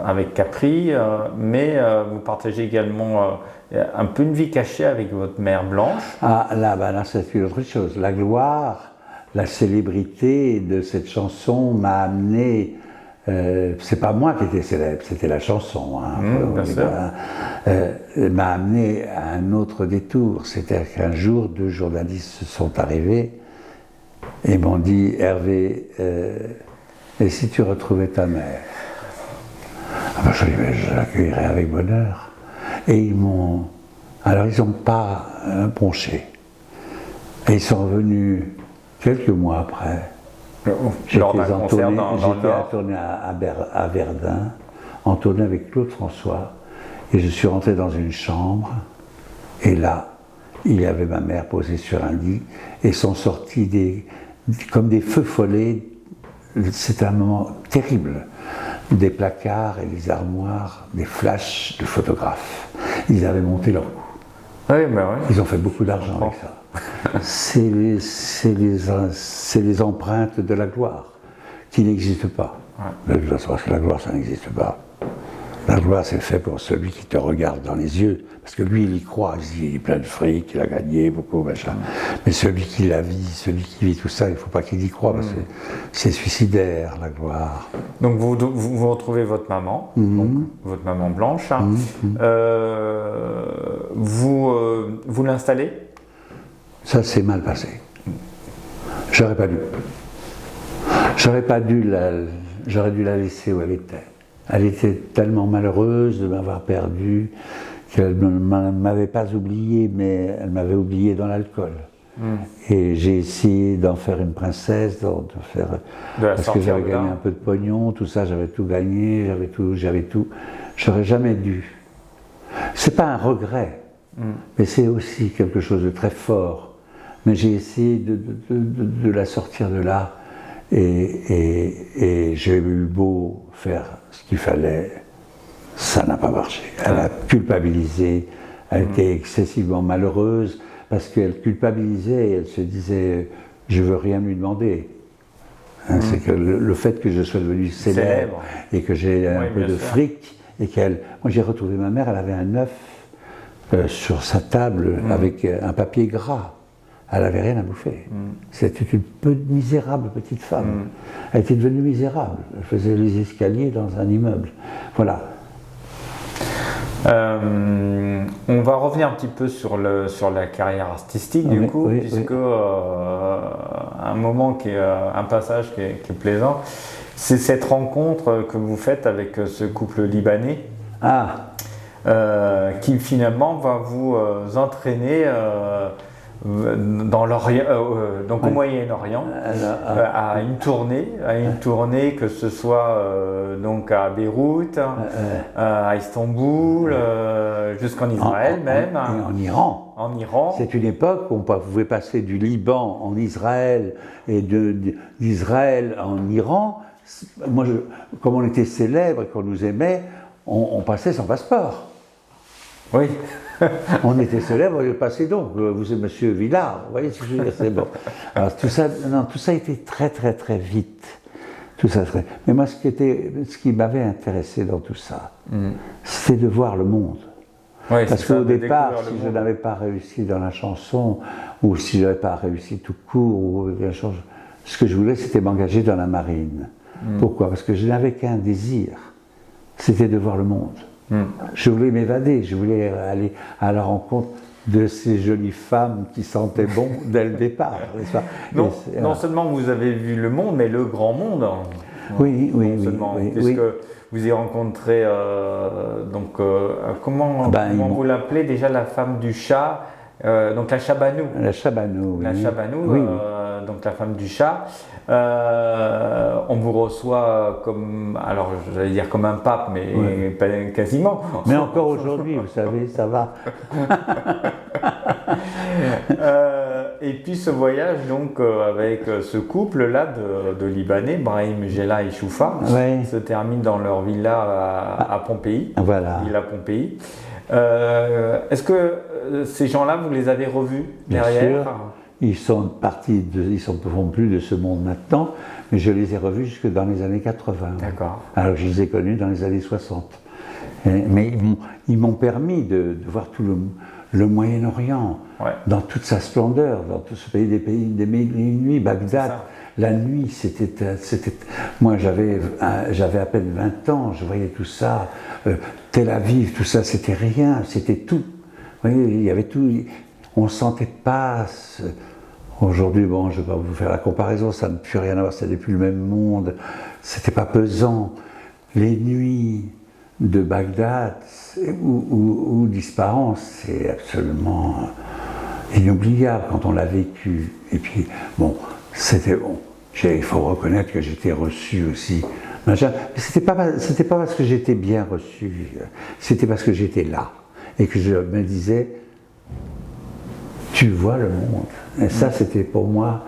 avec Capri, mais vous partagez également un peu une vie cachée avec votre mère Blanche. Ah, là c'est une autre chose. La gloire, la célébrité de cette chanson m'a amené. C'est pas moi qui étais célèbre, c'était la chanson. Hein, m'a amené à un autre détour. C'est-à-dire qu'un jour, 2 journalistes sont arrivés et m'ont dit Hervé, et si tu retrouvais ta mère? Je lui ai dit, je l'accueillerais avec bonheur. Et ils n'ont pas ponché. Et ils sont revenus quelques mois après Lors d'un concert dans le J'étais Nord. tourné à Verdun, en tournée avec Claude François, et je suis rentré dans une chambre, et là, il y avait ma mère posée sur un lit, et sont sortis comme des feux follets. C'était un moment terrible. Des placards et des armoires, des flashs de photographes. Ils avaient monté leur coup. Oui, ben oui. Ils ont fait beaucoup d'argent avec ça. C'est les empreintes de la gloire qui n'existent pas. Ouais. Parce que la gloire, ça n'existe pas. La gloire, c'est fait pour celui qui te regarde dans les yeux. Parce que lui, il y croit. Il dit, il est plein de fric, il a gagné beaucoup, machin. Mais celui qui la vit, celui qui vit tout ça, il ne faut pas qu'il y croie, parce que c'est suicidaire, la gloire. Donc vous retrouvez votre maman, donc votre maman Blanche. Vous l'installez? Ça s'est mal passé. J'aurais pas dû. J'aurais dû la laisser où elle était. Elle était tellement malheureuse de m'avoir perdu qu'elle ne m'avait pas oublié, mais elle m'avait oublié dans l'alcool. Et j'ai essayé d'en faire une princesse, parce que j'avais gagné un peu de pognon, tout ça, j'avais tout gagné, j'avais tout. J'aurais jamais dû. C'est pas un regret, mais c'est aussi quelque chose de très fort. Mais j'ai essayé de la sortir de là, et j'ai eu beau faire ce qu'il fallait, ça n'a pas marché. Elle a culpabilisé, elle était excessivement malheureuse, parce qu'elle culpabilisait et elle se disait « je veux rien lui demander ». C'est que le fait que je sois devenu célèbre et que j'ai un peu de fric, et qu'elle... Moi j'ai retrouvé ma mère, elle avait un œuf sur sa table avec un papier gras. Elle n'avait rien à bouffer. C'était une misérable petite femme. Elle était devenue misérable. Elle faisait les escaliers dans un immeuble. Voilà. On va revenir un petit peu sur la carrière artistique puisque un moment un passage qui est plaisant, c'est cette rencontre que vous faites avec ce couple libanais qui finalement va vous entraîner dans l'Orient, donc au Moyen-Orient, à une tournée, que ce soit donc à Beyrouth, à Istanbul, jusqu'en Israël même. En Iran. En Iran. C'est une époque où on pouvait passer du Liban en Israël et d'Israël en Iran. Moi, comme on était célèbre et qu'on nous aimait, on passait sans passeport. Oui. On était célèbre, on passait donc. Vous êtes Monsieur Villard, vous voyez ce que je veux dire, c'est bon. Alors tout ça a été très très très vite. Mais moi, ce qui m'avait intéressé dans tout ça, c'était de voir le monde. Oui, parce qu'au départ, si je n'avais pas réussi dans la chanson, ou si je n'avais pas réussi tout court, ce que je voulais, c'était m'engager dans la marine. Pourquoi? Parce que je n'avais qu'un désir, c'était de voir le monde. Je voulais m'évader, je voulais aller à la rencontre de ces jolies femmes qui sentaient bon dès le départ. Non seulement vous avez vu le monde, mais le grand monde. Oui. Puisque vous y rencontrez, comment vous l'appelez déjà, la femme du chat, donc la Chabanou. La Chabanou, oui. La Chabanou, donc la femme du chat. On vous reçoit comme, alors j'allais dire comme un pape, mais pas quasiment. Mais encore aujourd'hui, vous savez, ça va. Et puis ce voyage donc avec ce couple-là de Libanais, Brahim Gela et Choufa, se termine dans leur villa à Pompéi. Voilà. Villa Pompéi. Est-ce que ces gens-là, vous les avez revus derrière? Bien sûr. Ils sont partis, ils ne font plus de ce monde maintenant, mais je les ai revus jusque dans les années 80. D'accord. Alors je les ai connus dans les années 60. Mais ils m'ont permis de voir tout le Moyen-Orient, dans toute sa splendeur, dans tout ce pays des mille et une nuits, Bagdad. La nuit, c'était. Moi, j'avais à peine 20 ans, je voyais tout ça. Tel Aviv, tout ça, c'était rien, c'était tout. Vous voyez, il y avait tout. On ne sentait pas. Aujourd'hui, bon, je ne vais pas vous faire la comparaison, ça n'a plus rien à voir, c'était plus le même monde, c'était pas pesant. Les nuits de Bagdad ou d'Ispahan, c'est absolument inoubliable quand on l'a vécu. Et puis, bon, c'était bon. Il faut reconnaître que j'étais reçu aussi. Machin. Mais c'était pas parce que j'étais bien reçu, c'était parce que j'étais là. Et que je me disais, tu vois le monde. Et ça, c'était pour moi,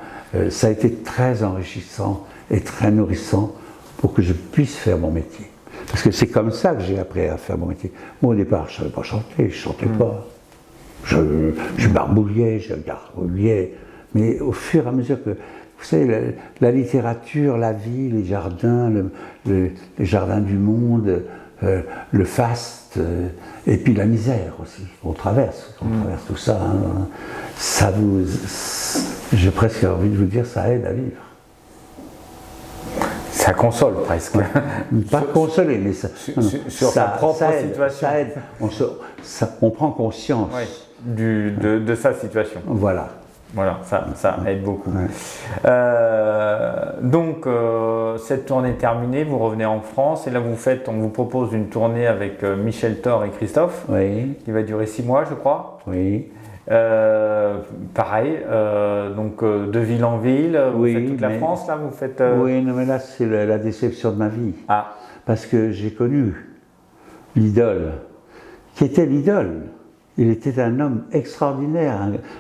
ça a été très enrichissant et très nourrissant pour que je puisse faire mon métier. Parce que c'est comme ça que j'ai appris à faire mon métier. Moi, au départ, je ne savais pas chanter, je ne chantais pas. Je barbouillais, je gargouillais. Mais au fur et à mesure que, vous savez, la littérature, la vie, les jardins, les jardins du monde, le faste, et puis la misère aussi. On traverse tout ça. Hein. Ça vous, j'ai presque envie de vous dire, ça aide à vivre. Ça console presque. Pas consoler, mais ça, sur sa propre aide, situation. Ça aide. On prend conscience. Oui, de sa situation. Voilà. Voilà, ça aide beaucoup. Ouais. Donc, cette tournée terminée, vous revenez en France et là on vous propose une tournée avec Michel Thor et Christophe, qui va durer 6 mois, je crois. Oui. Pareil, donc de ville en ville, vous faites toute la France, là, vous faites... Oui, non, mais là, c'est la déception de ma vie. Ah. Parce que j'ai connu l'idole, qui était l'idole. Il était un homme extraordinaire,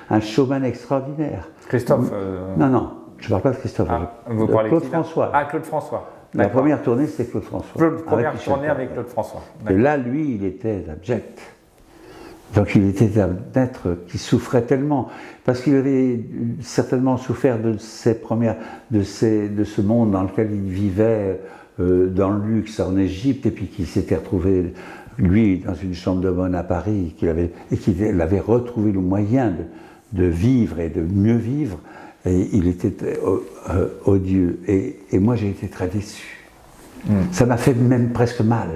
un showman extraordinaire. Christophe Non, je ne parle pas de Christophe. Vous parlez Claude François. Ah, Claude François. La première tournée, c'était Claude François. Première tournée avec Claude François. Et là, lui, il était abject. Donc il était un être qui souffrait tellement, parce qu'il avait certainement souffert de ce monde dans lequel il vivait dans le luxe en Égypte, et puis qu'il s'était retrouvé, lui, dans une chambre de bonne à Paris, et qu'il avait retrouvé le moyen de vivre et de mieux vivre, et il était odieux. Et moi, j'ai été très déçu. Ça m'a fait même presque mal,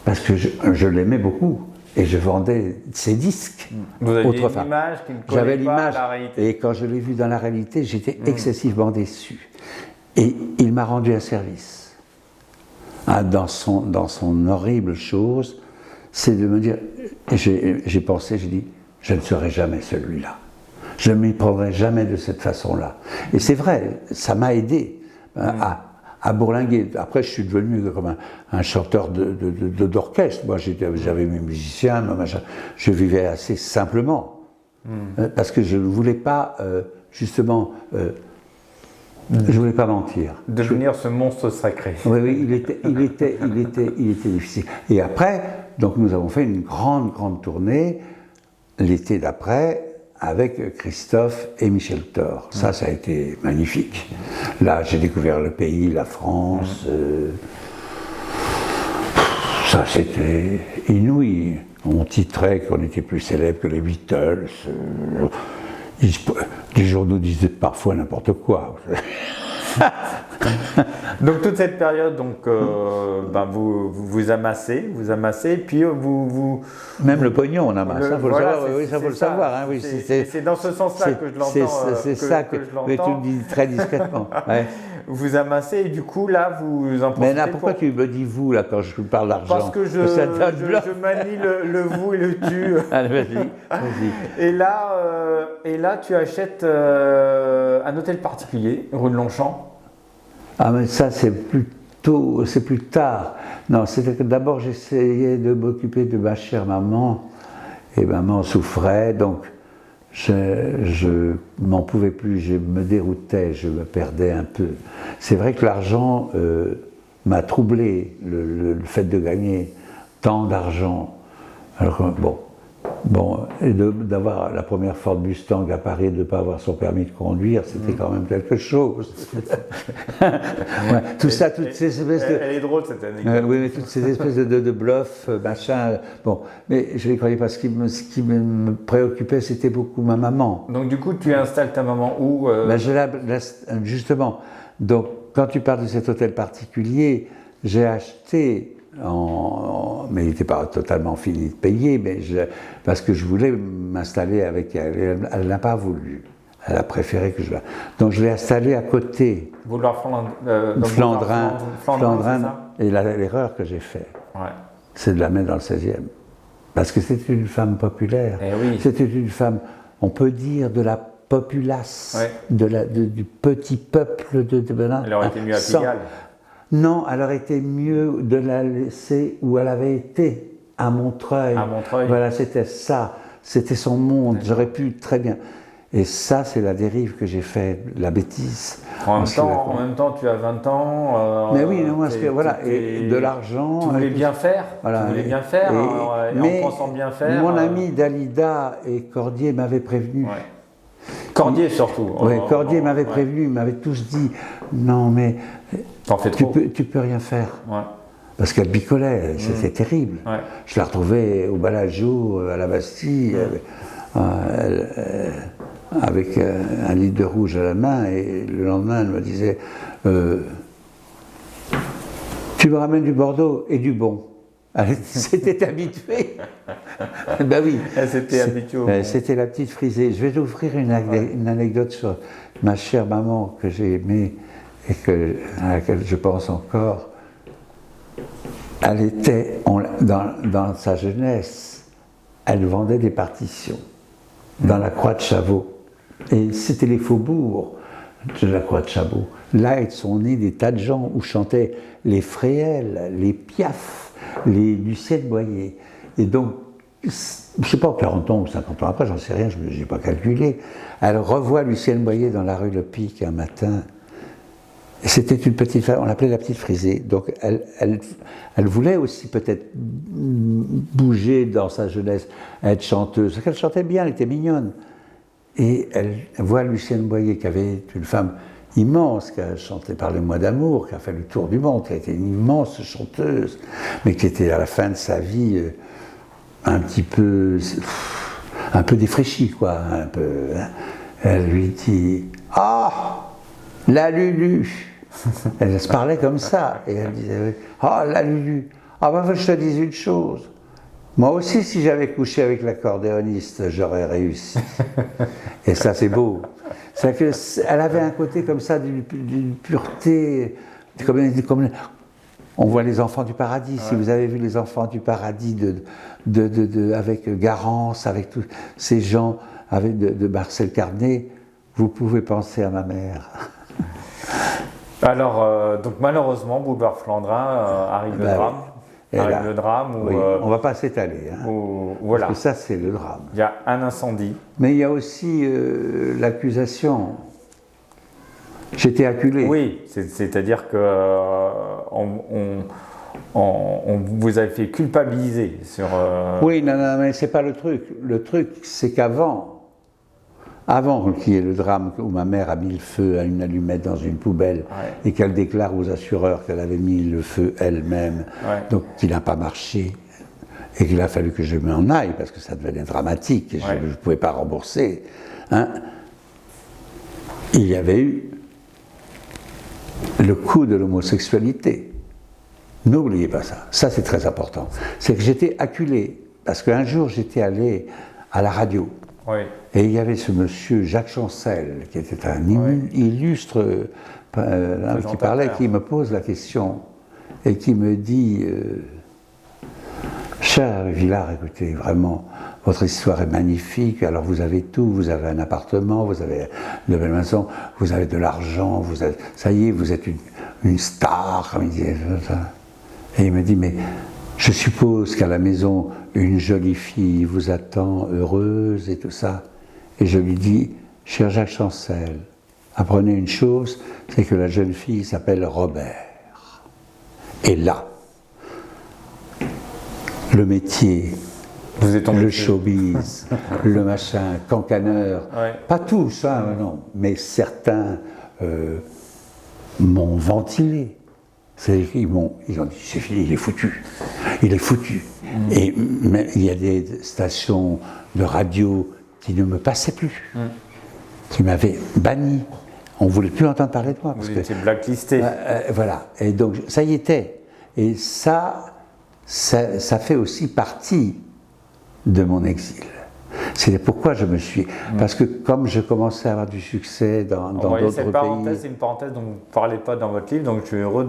parce que je l'aimais beaucoup. Et je vendais ses disques. Vous aviez une image qui ne collait pas à la réalité. Et quand je l'ai vu dans la réalité, j'étais excessivement déçu. Et il m'a rendu un service. Dans son horrible chose, c'est de me dire, j'ai pensé, j'ai dit, je ne serai jamais celui-là. Je ne m'y prendrai jamais de cette façon-là. Et c'est vrai, ça m'a aidé à bourlinguer. Après, je suis devenu comme un chanteur d'orchestre. Moi, j'avais mes musiciens, je vivais assez simplement. Parce que je ne voulais pas, justement, je ne voulais pas mentir. Devenir ce monstre sacré. Oui, il était difficile. Et après, donc nous avons fait une grande tournée, l'été d'après, avec Christophe et Michel Thor. Ça a été magnifique. Là, j'ai découvert le pays, la France. Ça, c'était inouï. On titrait qu'on était plus célèbre que les Beatles. Les journaux disaient parfois n'importe quoi. Donc toute cette période, donc, vous amassez, et puis vous... Même le pognon, on amasse, il faut voilà, le savoir. Oui, ça faut le savoir. Hein, oui, c'est dans ce sens-là que je l'entends. C'est ça que je l'entends. Mais tu le dis très discrètement. Ouais. Vous amassez et du coup, là, vous en profitez. Mais là, pourquoi tu me dis vous, là, quand je parle d'argent? Parce que je manie le vous et le tu. Allez, vas-y. Et là, tu achètes un hôtel particulier, rue de Longchamp. Ah, mais ça, c'est plus tard. Non, c'était que d'abord, j'essayais de m'occuper de ma chère maman, et maman souffrait, donc je m'en pouvais plus, je me déroutais, je me perdais un peu. C'est vrai que l'argent m'a troublé, le fait de gagner tant d'argent. Alors, et d'avoir la première Ford Mustang à Paris, de ne pas avoir son permis de conduire, c'était quand même quelque chose. Tout ça, toutes ces espèces de... Elle est drôle cette anecdote. Oui, mais toutes ces espèces de bluffs, machin. Bon, mais je ne les croyais pas. Ce qui me préoccupait, c'était beaucoup ma maman. Donc du coup, tu installes ta maman où justement. Donc, quand tu parles de cet hôtel particulier, j'ai acheté... mais il n'était pas totalement fini de payer, parce que je voulais m'installer avec elle. Elle n'a pas voulu. Elle a préféré que je... Donc je l'ai installé à côté. Boulevard Flandrin. Flandrin, et l'erreur que j'ai faite, c'est de la mettre dans le 16e. Parce que c'était une femme populaire. Eh oui. C'était une femme, on peut dire, de la populace, Ouais. du petit peuple de Benin. Elle aurait été mieux à Pigalle. Non, elle aurait été mieux de la laisser où elle avait été, à Montreuil. À Montreuil. Voilà, c'était ça. C'était son monde. J'aurais pu très bien. Et ça, c'est la dérive que j'ai fait, la bêtise. En même temps, tu as 20 ans. Mais oui, non, parce que voilà, et de l'argent. Tu voulais bien faire. Voilà, tu voulais bien faire. Mais en pensant bien faire. Mon ami Dalida et Cordier m'avaient prévenu. Ouais. Cordier surtout. Oui, Cordier m'avait prévenu, ils m'avaient tous dit non, mais t'en fais trop. Tu peux rien faire. Ouais. Parce qu'elle picolait, c'était terrible. Ouais. Je la retrouvais au Balajo, à la Bastille, avec un litre de rouge à la main, et le lendemain, elle me disait tu me ramènes du Bordeaux et du bon. Elle s'était habituée. Ben oui. Elle s'était habituée. C'était la petite frisée. Je vais t'offrir une anecdote sur ma chère maman que j'ai aimée et à laquelle je pense encore. Elle était, dans sa jeunesse, elle vendait des partitions dans la Croix de Chavaux. Et c'était les faubourgs de la Croix de Chabot. Là sont nés des tas de gens où chantaient les Fréhel, les Piaf, les Lucienne Boyer. Et donc, je ne sais pas, 40 ans ou 50 ans après, j'en sais rien, je n'ai pas calculé. Elle revoit Lucienne Boyer dans la rue Le Pic un matin. C'était une petite femme, on l'appelait la petite frisée. Donc elle voulait aussi peut-être bouger dans sa jeunesse, être chanteuse. Parce qu'elle chantait bien, elle était mignonne. Et elle voit Lucienne Boyer, qui avait une femme immense, qui a chanté Parlez-moi d'amour, qui a fait le tour du monde, qui a été une immense chanteuse, mais qui était à la fin de sa vie un peu défraîchie, quoi. Un peu, hein. Elle lui dit « Ah, la Lulu !» Elle se parlait comme ça, et elle disait « Ah, la Lulu, ah ben je te dis une chose, moi aussi si j'avais couché avec l'accordéoniste, j'aurais réussi. » Et ça c'est beau. C'est qu'elle avait un côté comme ça d'une pureté, comme on voit les Enfants du Paradis. Ouais. Si vous avez vu les Enfants du Paradis avec Garance, avec tous ces gens, de Marcel Carnet, vous pouvez penser à ma mère. Alors, donc malheureusement, Boulevard Flandrin arrive le drame. Oui, on ne va pas s'étaler. Hein, voilà. Parce que ça, c'est le drame. Il y a un incendie. Mais il y a aussi l'accusation. J'étais acculé. Oui, c'est-à-dire que on vous a fait culpabiliser sur... Oui, non, mais c'est pas le truc. Le truc, c'est avant qu'il y ait le drame où ma mère a mis le feu à une allumette dans une poubelle, ouais, et qu'elle déclare aux assureurs qu'elle avait mis le feu elle-même, ouais, donc qu'il n'a pas marché, et qu'il a fallu que je m'en aille, parce que ça devenait dramatique, et ouais, je ne pouvais pas rembourser. Hein. Il y avait eu le coup de l'homosexualité. N'oubliez pas ça. Ça, c'est très important. C'est que j'étais acculé, parce qu'un jour, j'étais allé à la radio. Oui. Et il y avait ce monsieur Jacques Chancel, qui était un illustre qui parlait, qui me pose la question et qui me dit cher Villard, écoutez, vraiment, votre histoire est magnifique, alors vous avez tout, vous avez un appartement, vous avez une belle maison, vous avez de l'argent, ça y est, vous êtes une star, comme il disait. Et il me dit, mais je suppose qu'à la maison, une jolie fille vous attend, heureuse et tout ça. Et je lui dis, cher Jacques Chancel, apprenez une chose, c'est que la jeune fille s'appelle Robert. Et là, le métier, le showbiz, le machin, cancaneur, ouais, pas tous, hein, non, mais certains m'ont ventilé. Ils ont dit, c'est fini, il est foutu. Il est foutu. Mmh. Et il y a des stations de radio qui ne me passaient plus, qui m'avaient banni. On ne voulait plus entendre parler de moi. Vous étiez blacklisté. Voilà. Et donc, ça y était. Et ça fait aussi partie de mon exil. C'est pourquoi je me suis... Parce que comme je commençais à avoir du succès dans d'autres pays... C'est une parenthèse dont vous ne parlez pas dans votre livre, donc je suis heureux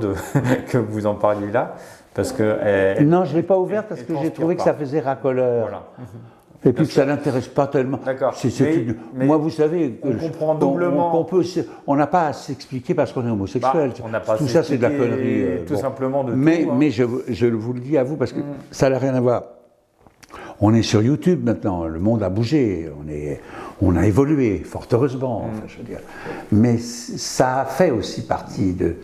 que vous en parliez là, parce que... non, je ne l'ai pas ouverte parce que j'ai trouvé que ça faisait racoleur. Voilà. Et puis que ça n'intéresse pas tellement. D'accord. Mais moi, vous savez, on comprend doublement. On n'a pas à s'expliquer parce qu'on est homosexuel. On n'a pas tout ça, c'est de la connerie. Tout simplement de mais, tout. Mais je vous le dis à vous parce que ça n'a rien à voir. On est sur YouTube maintenant, le monde a bougé, on a évolué, fort heureusement, enfin, je veux dire. Mais ça a fait aussi partie de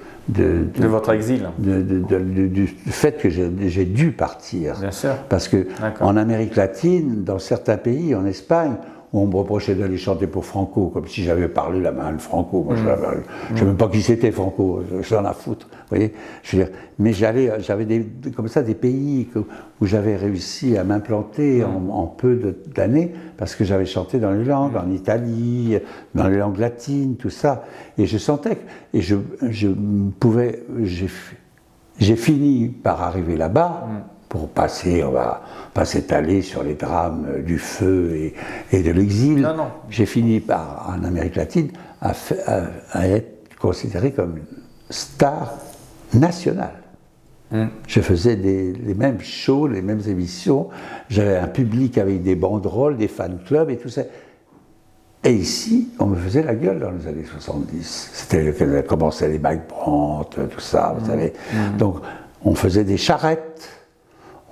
votre exil. Du fait que j'ai dû partir. Bien sûr. Parce que en Amérique latine, dans certains pays, en Espagne, où on me reprochait d'aller chanter pour Franco, comme si j'avais parlé la main de Franco. Moi, je ne sais même pas qui c'était Franco, j'en ai foutre. Vous voyez, je veux dire, mais j'avais comme ça des pays où j'avais réussi à m'implanter en peu d'années, parce que j'avais chanté dans les langues, en Italie, dans les langues latines, tout ça. Et je sentais que, et j'ai fini par arriver là-bas. Pour passer, on va pas s'étaler sur les drames du feu et de l'exil. J'ai fini par, en Amérique latine, à être considéré comme une star nationale. Je faisais les mêmes shows, les mêmes émissions. J'avais un public avec des banderoles, des fan clubs et tout ça. Et ici, on me faisait la gueule dans les années 70. C'était quand commençaient les Mike Brandt, tout ça, vous savez. Donc, on faisait des charrettes.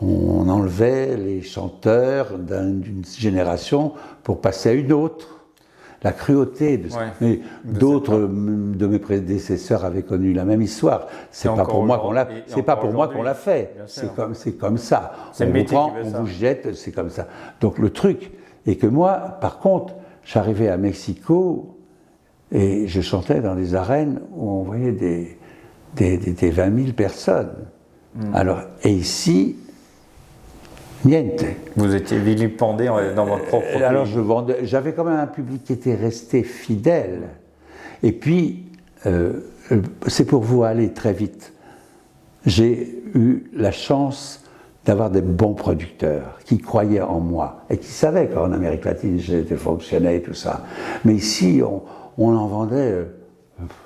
On enlevait les chanteurs d'une génération pour passer à une autre. La cruauté d'autres de mes prédécesseurs avaient connu la même histoire. C'est pas pour moi qu'on l'a. C'est pas pour moi qu'on l'a fait. C'est comme ça. C'est le métier qui veut ça. On vous jette, c'est comme ça. Donc le truc est que moi, par contre, j'arrivais à Mexico et je chantais dans des arènes où on voyait des 20 000 personnes. Alors, et ici, niente. Vous étiez vilipendé dans votre propre pays. Alors j'avais quand même un public qui était resté fidèle. Et puis, c'est pour vous aller très vite. J'ai eu la chance d'avoir des bons producteurs qui croyaient en moi et qui savaient qu'en Amérique latine j'étais fonctionnaire et tout ça. Mais ici, on en vendait...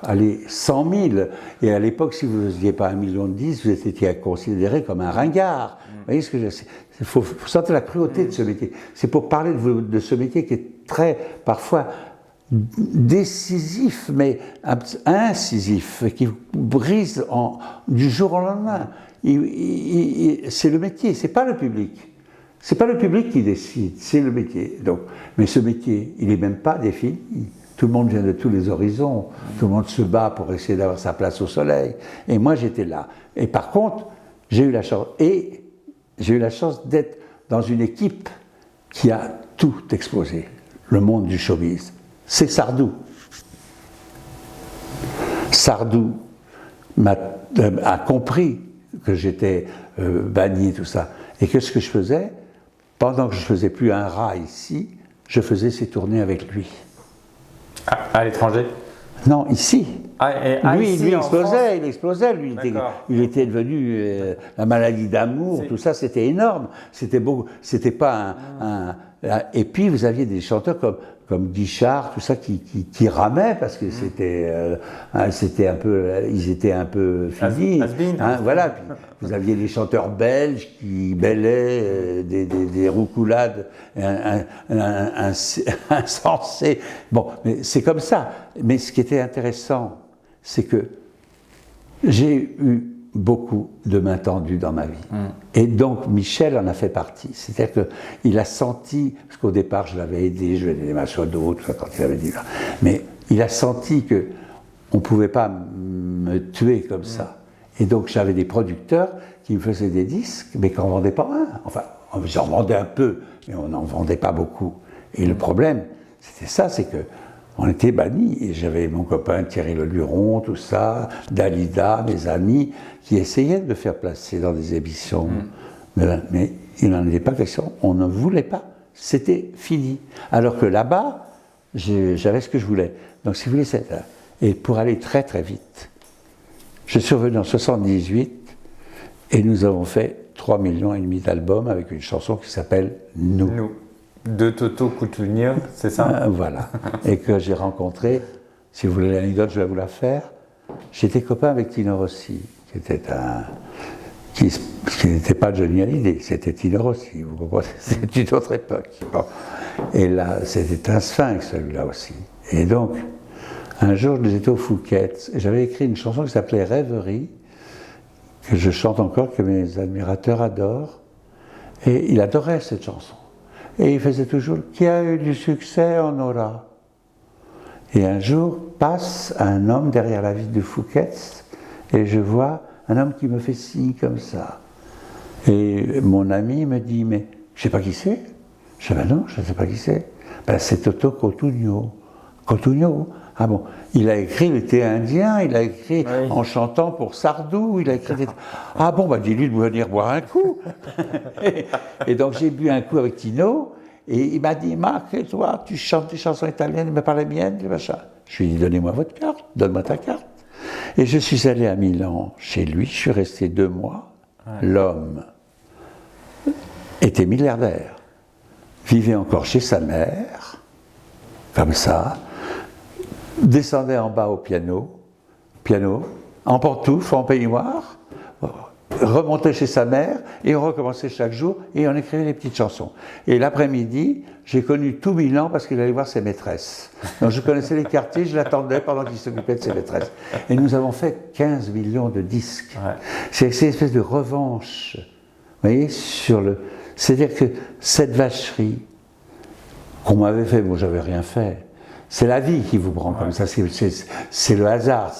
allez, 100 000. Et à l'époque, si vous ne faisiez pas 1,10 million, vous étiez considéré comme un ringard. Vous voyez ce que je veux dire ? Il faut sentir la cruauté de ce métier. C'est pour parler de ce métier qui est très, parfois, décisif, mais incisif, qui brise du jour au lendemain. C'est le métier, c'est pas le public. C'est pas le public qui décide, c'est le métier. Donc, mais ce métier, il n'est même pas défini. Tout le monde vient de tous les horizons, tout le monde se bat pour essayer d'avoir sa place au soleil. Et moi, j'étais là. Et par contre, j'ai eu la chance d'être dans une équipe qui a tout exposé, le monde du showbiz. C'est Sardou. Sardou a compris que j'étais banni, tout ça. Et qu'est-ce que je faisais ? Pendant que je ne faisais plus un rat ici, je faisais ses tournées avec lui. À l'étranger ? Non, ici. Lui, ici, il explosait. Lui, il était devenu la maladie d'amour, tout ça, c'était énorme. C'était beau, c'était pas et puis vous aviez des chanteurs comme Guichard, tout ça qui ramaient parce que c'était un peu, ils étaient un peu finis. Voilà. Puis vous aviez des chanteurs belges qui bêlaient des roucoulades insensées. Bon, mais c'est comme ça. Mais ce qui était intéressant, c'est que j'ai eu beaucoup de mains tendues dans ma vie. Et donc Michel en a fait partie. C'est-à-dire qu'il a senti, parce qu'au départ je l'avais aidé, je lui ai donné des masses d'eau, tout ça, quand il avait dit là. Mais il a senti qu'on ne pouvait pas me tuer comme ça. Et donc j'avais des producteurs qui me faisaient des disques, mais qui n'en vendaient pas un. Enfin, j'en vendais un peu, mais on n'en vendait pas beaucoup. Et le problème, c'était ça, c'est que on était bannis, et j'avais mon copain Thierry Leluron, tout ça, Dalida, mes amis, qui essayaient de me faire placer dans des émissions. Mais il n'en était pas question, on ne voulait pas, c'était fini. Alors que là-bas, j'avais ce que je voulais. Donc si vous voulez, et pour aller très très vite, je suis revenu en 78, et nous avons fait 3,5 millions d'albums avec une chanson qui s'appelle « Nous ». De Toto Cutugno, c'est ça ? Voilà. Et que j'ai rencontré, si vous voulez l'anecdote, je vais vous la faire. J'étais copain avec Tino Rossi, qui était qui n'était pas Johnny Hallyday, c'était Tino Rossi, vous comprenez, c'est une autre époque. Bon. Et là, c'était un sphinx, celui-là aussi. Et donc, un jour, j'étais au Fouquet's, et j'avais écrit une chanson qui s'appelait Rêverie, que je chante encore, que mes admirateurs adorent, et il adorait cette chanson. Et il faisait toujours « Qui a eu du succès en aura ». Et un jour, passe un homme derrière la vitre du Fouquet's, et je vois un homme qui me fait signe comme ça. Et mon ami me dit « Mais je ne sais pas qui c'est ». Je dis « Ben non, je ne sais pas qui c'est ». Ben, c'est Toto Cotugno. Cotugno. Ah bon, il a écrit, il était indien, il a écrit oui. En chantant pour Sardou, il a écrit des... Ah bon, bah dis-lui de venir boire un coup. Et donc j'ai bu un coup avec Tino, et il m'a dit, Marc, et toi, tu chantes des chansons italiennes, mais pas les miennes, des machins. Je lui ai dit, donnez-moi votre carte, donne-moi ta carte. Et je suis allé à Milan, chez lui, je suis resté 2 mois. Ouais. L'homme était milliardaire, vivait encore chez sa mère, comme ça, descendait en bas au piano, en pantoufles, en peignoir, remontait chez sa mère et on recommençait chaque jour et on écrivait des petites chansons. Et l'après-midi, j'ai connu tout Milan parce qu'il allait voir ses maîtresses. Donc je connaissais les quartiers, je l'attendais pendant qu'il s'occupait de ses maîtresses. Et nous avons fait 15 millions de disques. Ouais. C'est une espèce de revanche, vous voyez, sur le... C'est-à-dire que cette vacherie qu'on m'avait fait, bon, j'avais rien fait. C'est la vie qui vous prend comme ça, c'est le hasard,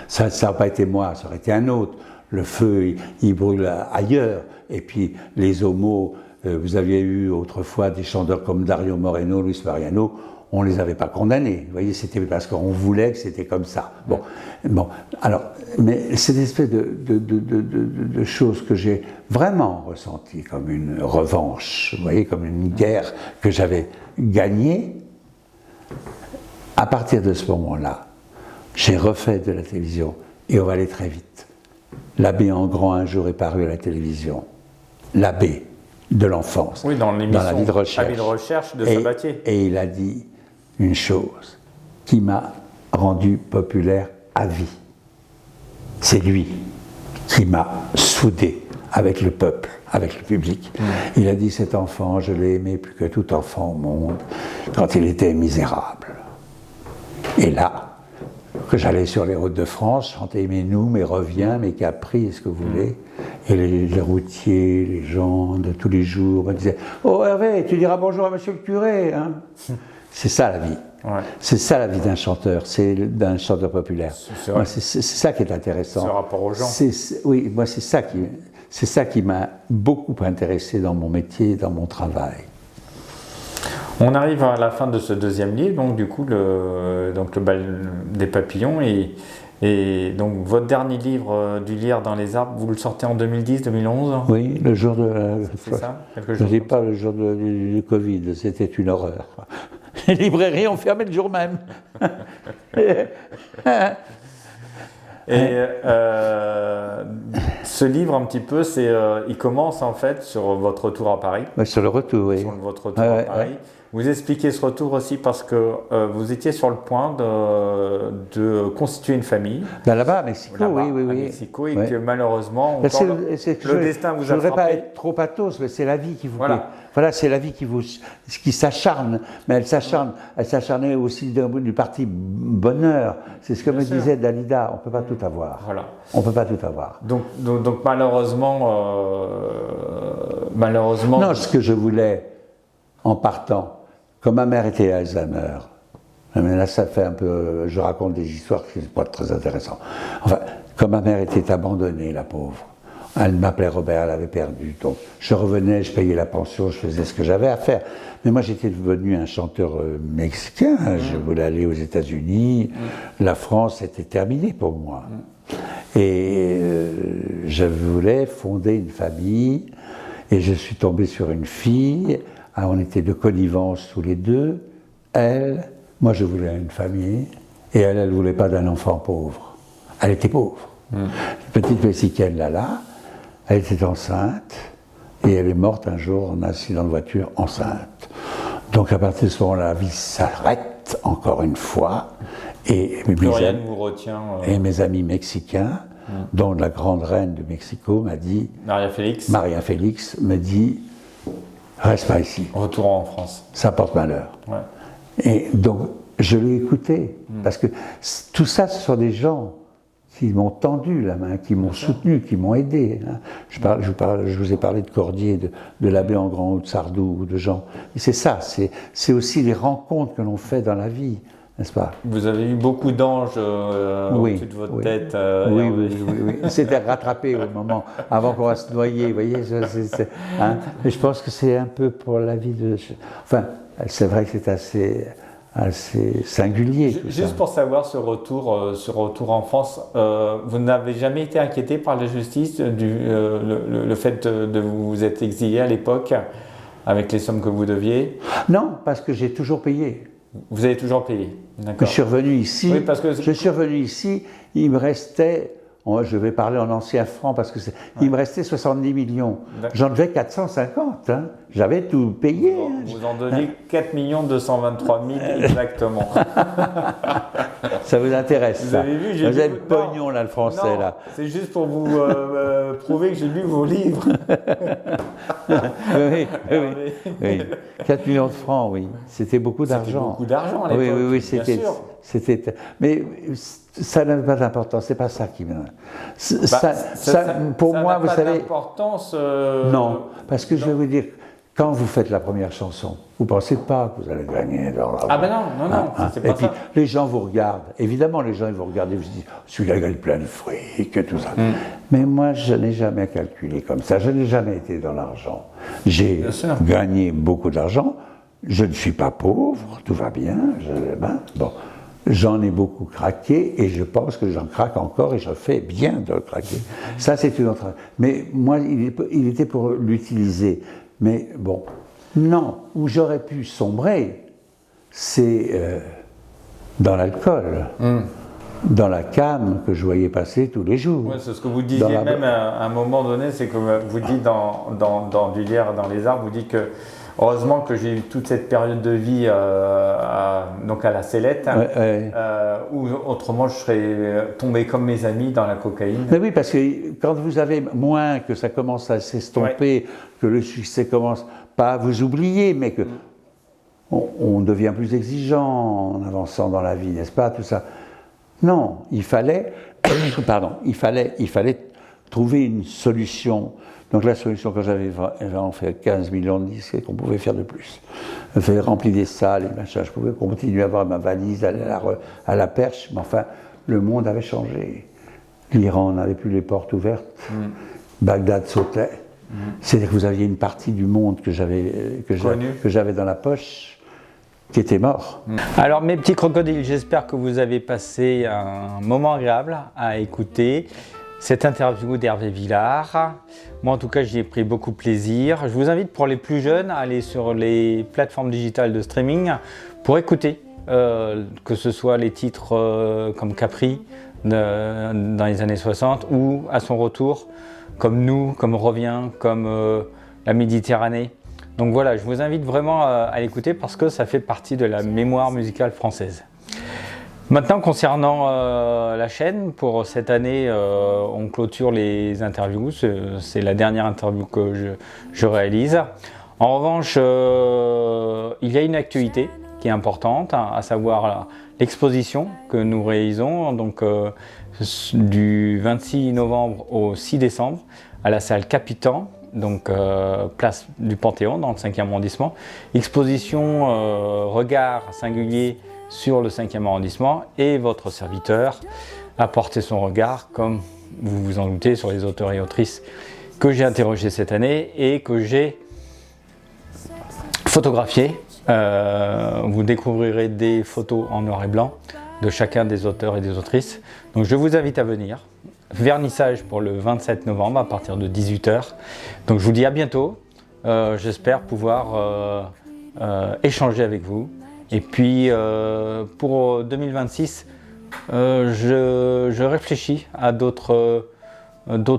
ça n'a pas été moi, ça aurait été un autre. Le feu, il brûle ailleurs, et puis les homos, vous aviez eu autrefois des chanteurs comme Dario Moreno, Luis Mariano, on ne les avait pas condamnés, vous voyez, c'était parce qu'on voulait que c'était comme ça. Bon, alors, mais cette espèce de choses que j'ai vraiment ressenties comme une revanche, vous voyez, comme une guerre que j'avais gagnée. À partir de ce moment-là, j'ai refait de la télévision, et on va aller très vite. L'abbé en grand un jour est paru à la télévision. L'abbé de l'enfance. Oui, dans l'émission la vie de recherche. Avis de recherche de Sabatier. Et il a dit une chose qui m'a rendu populaire à vie. C'est lui qui m'a soudé avec le peuple, avec le public. Il a dit, cet enfant, je l'ai aimé plus que tout enfant au monde, quand il était misérable. Et là, que j'allais sur les routes de France, chanter mes nous, mes reviens, mes caprices, ce que vous voulez, et les routiers, les gens de tous les jours me disaient « Oh Hervé, tu diras bonjour à monsieur le curé hein ?» C'est ça la vie. Ouais. C'est ça la vie d'un chanteur, c'est d'un chanteur populaire. C'est ça qui est intéressant. Ce rapport aux gens. Oui, moi c'est ça qui m'a beaucoup intéressé dans mon métier, dans mon travail. On arrive à la fin de ce 2e livre, donc du coup, le bal des papillons, et donc votre dernier livre, Du lierre dans les arbres, vous le sortez en 2010-2011 ? Oui, le jour de la... C'est ça ? Je ne dis pas le jour du Covid, c'était une horreur. Les librairies ont fermé le jour même. Et ce livre, un petit peu, il commence en fait sur votre retour à Paris. Oui, sur le retour, oui. Sur votre retour à Paris. Ouais. Vous expliquez ce retour aussi parce que vous étiez sur le point de constituer une famille. Ben là-bas, à Mexico, là-bas, oui. À Mexico, et que malheureusement, le destin vous a frappé. Je ne voudrais pas être trop pathos, mais c'est la vie qui vous... Voilà, c'est la vie qui s'acharne, mais elle s'acharnait aussi du parti bonheur. C'est ce que me disait Dalida, on ne peut pas tout avoir. Voilà. On ne peut pas tout avoir. Donc malheureusement... Non, ce que je voulais, en partant, comme ma mère était Alzheimer, mais là ça fait un peu... Je raconte des histoires qui ne sont pas très intéressantes. Enfin, comme ma mère était abandonnée, la pauvre, elle m'appelait Robert, elle avait perdu. Donc je revenais, je payais la pension, je faisais ce que j'avais à faire. Mais moi j'étais devenu un chanteur mexicain, je voulais aller aux États-Unis, la France était terminée pour moi. Et je voulais fonder une famille, et je suis tombé sur une fille, on était de connivence tous les deux, moi je voulais une famille, et elle ne voulait pas d'un enfant pauvre. Elle était pauvre. Une petite Mexicaine là, elle était enceinte, et elle est morte un jour en accident de voiture enceinte. Donc à partir de ce moment-là, la vie s'arrête encore une fois, Et plus rien ne vous retient. Et mes amis mexicains, dont la grande reine de Mexico m'a dit, Maria Félix me dit, reste pas ici. Retour en France. Ça porte malheur. Ouais. Et donc, je l'ai écouté, parce que tout ça, ce sont des gens qui m'ont tendu la main, qui m'ont soutenu, qui m'ont aidé. Hein. Je vous ai parlé de Cordier, de l'abbé Engrand ou de Sardou, ou de gens. Et c'est ça, c'est aussi les rencontres que l'on fait dans la vie, n'est-ce pas? Vous avez eu beaucoup d'anges au-dessus de votre tête. Oui. C'était rattrapé au moment, avant qu'on va se noyer, vous voyez. Hein. Mais je pense que c'est un peu pour la vie de... Enfin, c'est vrai que c'est assez singulier. Juste pour savoir ce retour en France, vous n'avez jamais été inquiété par la justice le fait de vous être exilé à l'époque avec les sommes que vous deviez? Non, parce que j'ai toujours payé. Vous avez toujours payé, d'accord. Je suis revenu ici. Oui, parce que... Je suis revenu ici. Il me restait. Je vais parler en ancien franc parce que il me restait 70 millions. J'en devais 450. Hein. J'avais tout payé. Vous en deviez 4 223 000 exactement. Ça vous intéresse? Vous avez vu, vous avez le pognon là, le français non, là. C'est juste pour vous prouver que j'ai lu vos livres. oui. 4 millions de francs, oui. C'était beaucoup d'argent. C'était beaucoup d'argent à l'époque. Oui, c'était. Mais ça n'a pas d'importance, c'est pas ça qui me... pour moi, vous savez... Ça n'a pas d'importance... Non, parce que je vais vous dire, quand vous faites la première chanson, vous ne pensez pas que vous allez gagner dans la... Ah ben non, c'est pas ça. Et puis, les gens vous regardent, évidemment, les gens ils vous regardent et vous se disent, celui-là gagne plein de fric et tout ça. Mais moi, je n'ai jamais calculé comme ça, je n'ai jamais été dans l'argent. J'ai gagné beaucoup d'argent, je ne suis pas pauvre, tout va bien, bon... J'en ai beaucoup craqué et je pense que j'en craque encore et je fais bien de le craquer. Ça, c'est une autre... Mais moi, il était pour l'utiliser. Mais bon, non, où j'aurais pu sombrer, c'est dans l'alcool, dans la came que je voyais passer tous les jours. Ouais, c'est ce que vous disiez même à un moment donné, c'est que vous dites dans du lierre dans les arbres, vous dites que heureusement que j'ai eu toute cette période de vie donc à la sellette, où autrement je serais tombé comme mes amis dans la cocaïne. Mais oui, parce que quand vous avez moins, que ça commence à s'estomper, que le succès commence pas à vous oublier, mais que on devient plus exigeant en avançant dans la vie, n'est-ce pas, tout ça. Non, il fallait trouver une solution. Donc la solution, quand j'avais fait 15 millions de disques, c'est qu'on pouvait faire de plus. Faire remplir des salles et machin. Je pouvais continuer à avoir ma valise, aller à la perche, mais enfin, le monde avait changé. L'Iran n'avait plus les portes ouvertes. Bagdad sautait. C'est-à-dire que vous aviez une partie du monde que j'avais dans la poche qui était mort. Alors mes petits crocodiles, j'espère que vous avez passé un moment agréable à écouter cette interview d'Hervé Villard. Moi en tout cas j'y ai pris beaucoup de plaisir. Je vous invite pour les plus jeunes à aller sur les plateformes digitales de streaming pour écouter que ce soit les titres comme Capri dans les années 60 ou à son retour comme Nous, comme Revient, comme La Méditerranée. Donc voilà, je vous invite vraiment à l'écouter parce que ça fait partie de la mémoire musicale française. Maintenant, concernant la chaîne, pour cette année, on clôture les interviews. C'est la dernière interview que je réalise. En revanche, il y a une actualité qui est importante, à savoir l'exposition que nous réalisons donc, du 26 novembre au 6 décembre à la salle Capitan, donc place du Panthéon dans le 5e arrondissement. Exposition regard singulier sur le 5e arrondissement et votre serviteur a porté son regard, comme vous vous en doutez, sur les auteurs et autrices que j'ai interrogés cette année et que j'ai photographiés. Vous découvrirez des photos en noir et blanc de chacun des auteurs et des autrices. Donc je vous invite à venir. Vernissage pour le 27 novembre à partir de 18 h. Donc je vous dis à bientôt. J'espère pouvoir échanger avec vous. Et puis pour 2026, je réfléchis à d'autres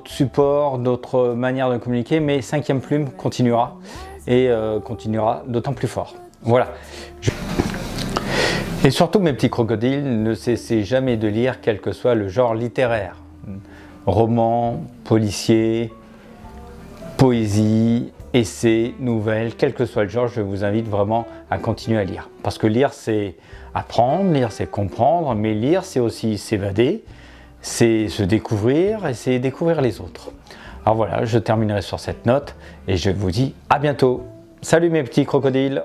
supports, d'autres manières de communiquer, mais 5e Plume continuera et continuera d'autant plus fort. Voilà. Et surtout, mes petits crocodiles, ne cessez jamais de lire, quel que soit le genre littéraire. Roman, policier, poésie, essai, nouvelle, quel que soit le genre, je vous invite vraiment à continuer à lire. Parce que lire, c'est apprendre, lire, c'est comprendre, mais lire, c'est aussi s'évader, c'est se découvrir et c'est découvrir les autres. Alors voilà, je terminerai sur cette note et je vous dis à bientôt. Salut mes petits crocodiles!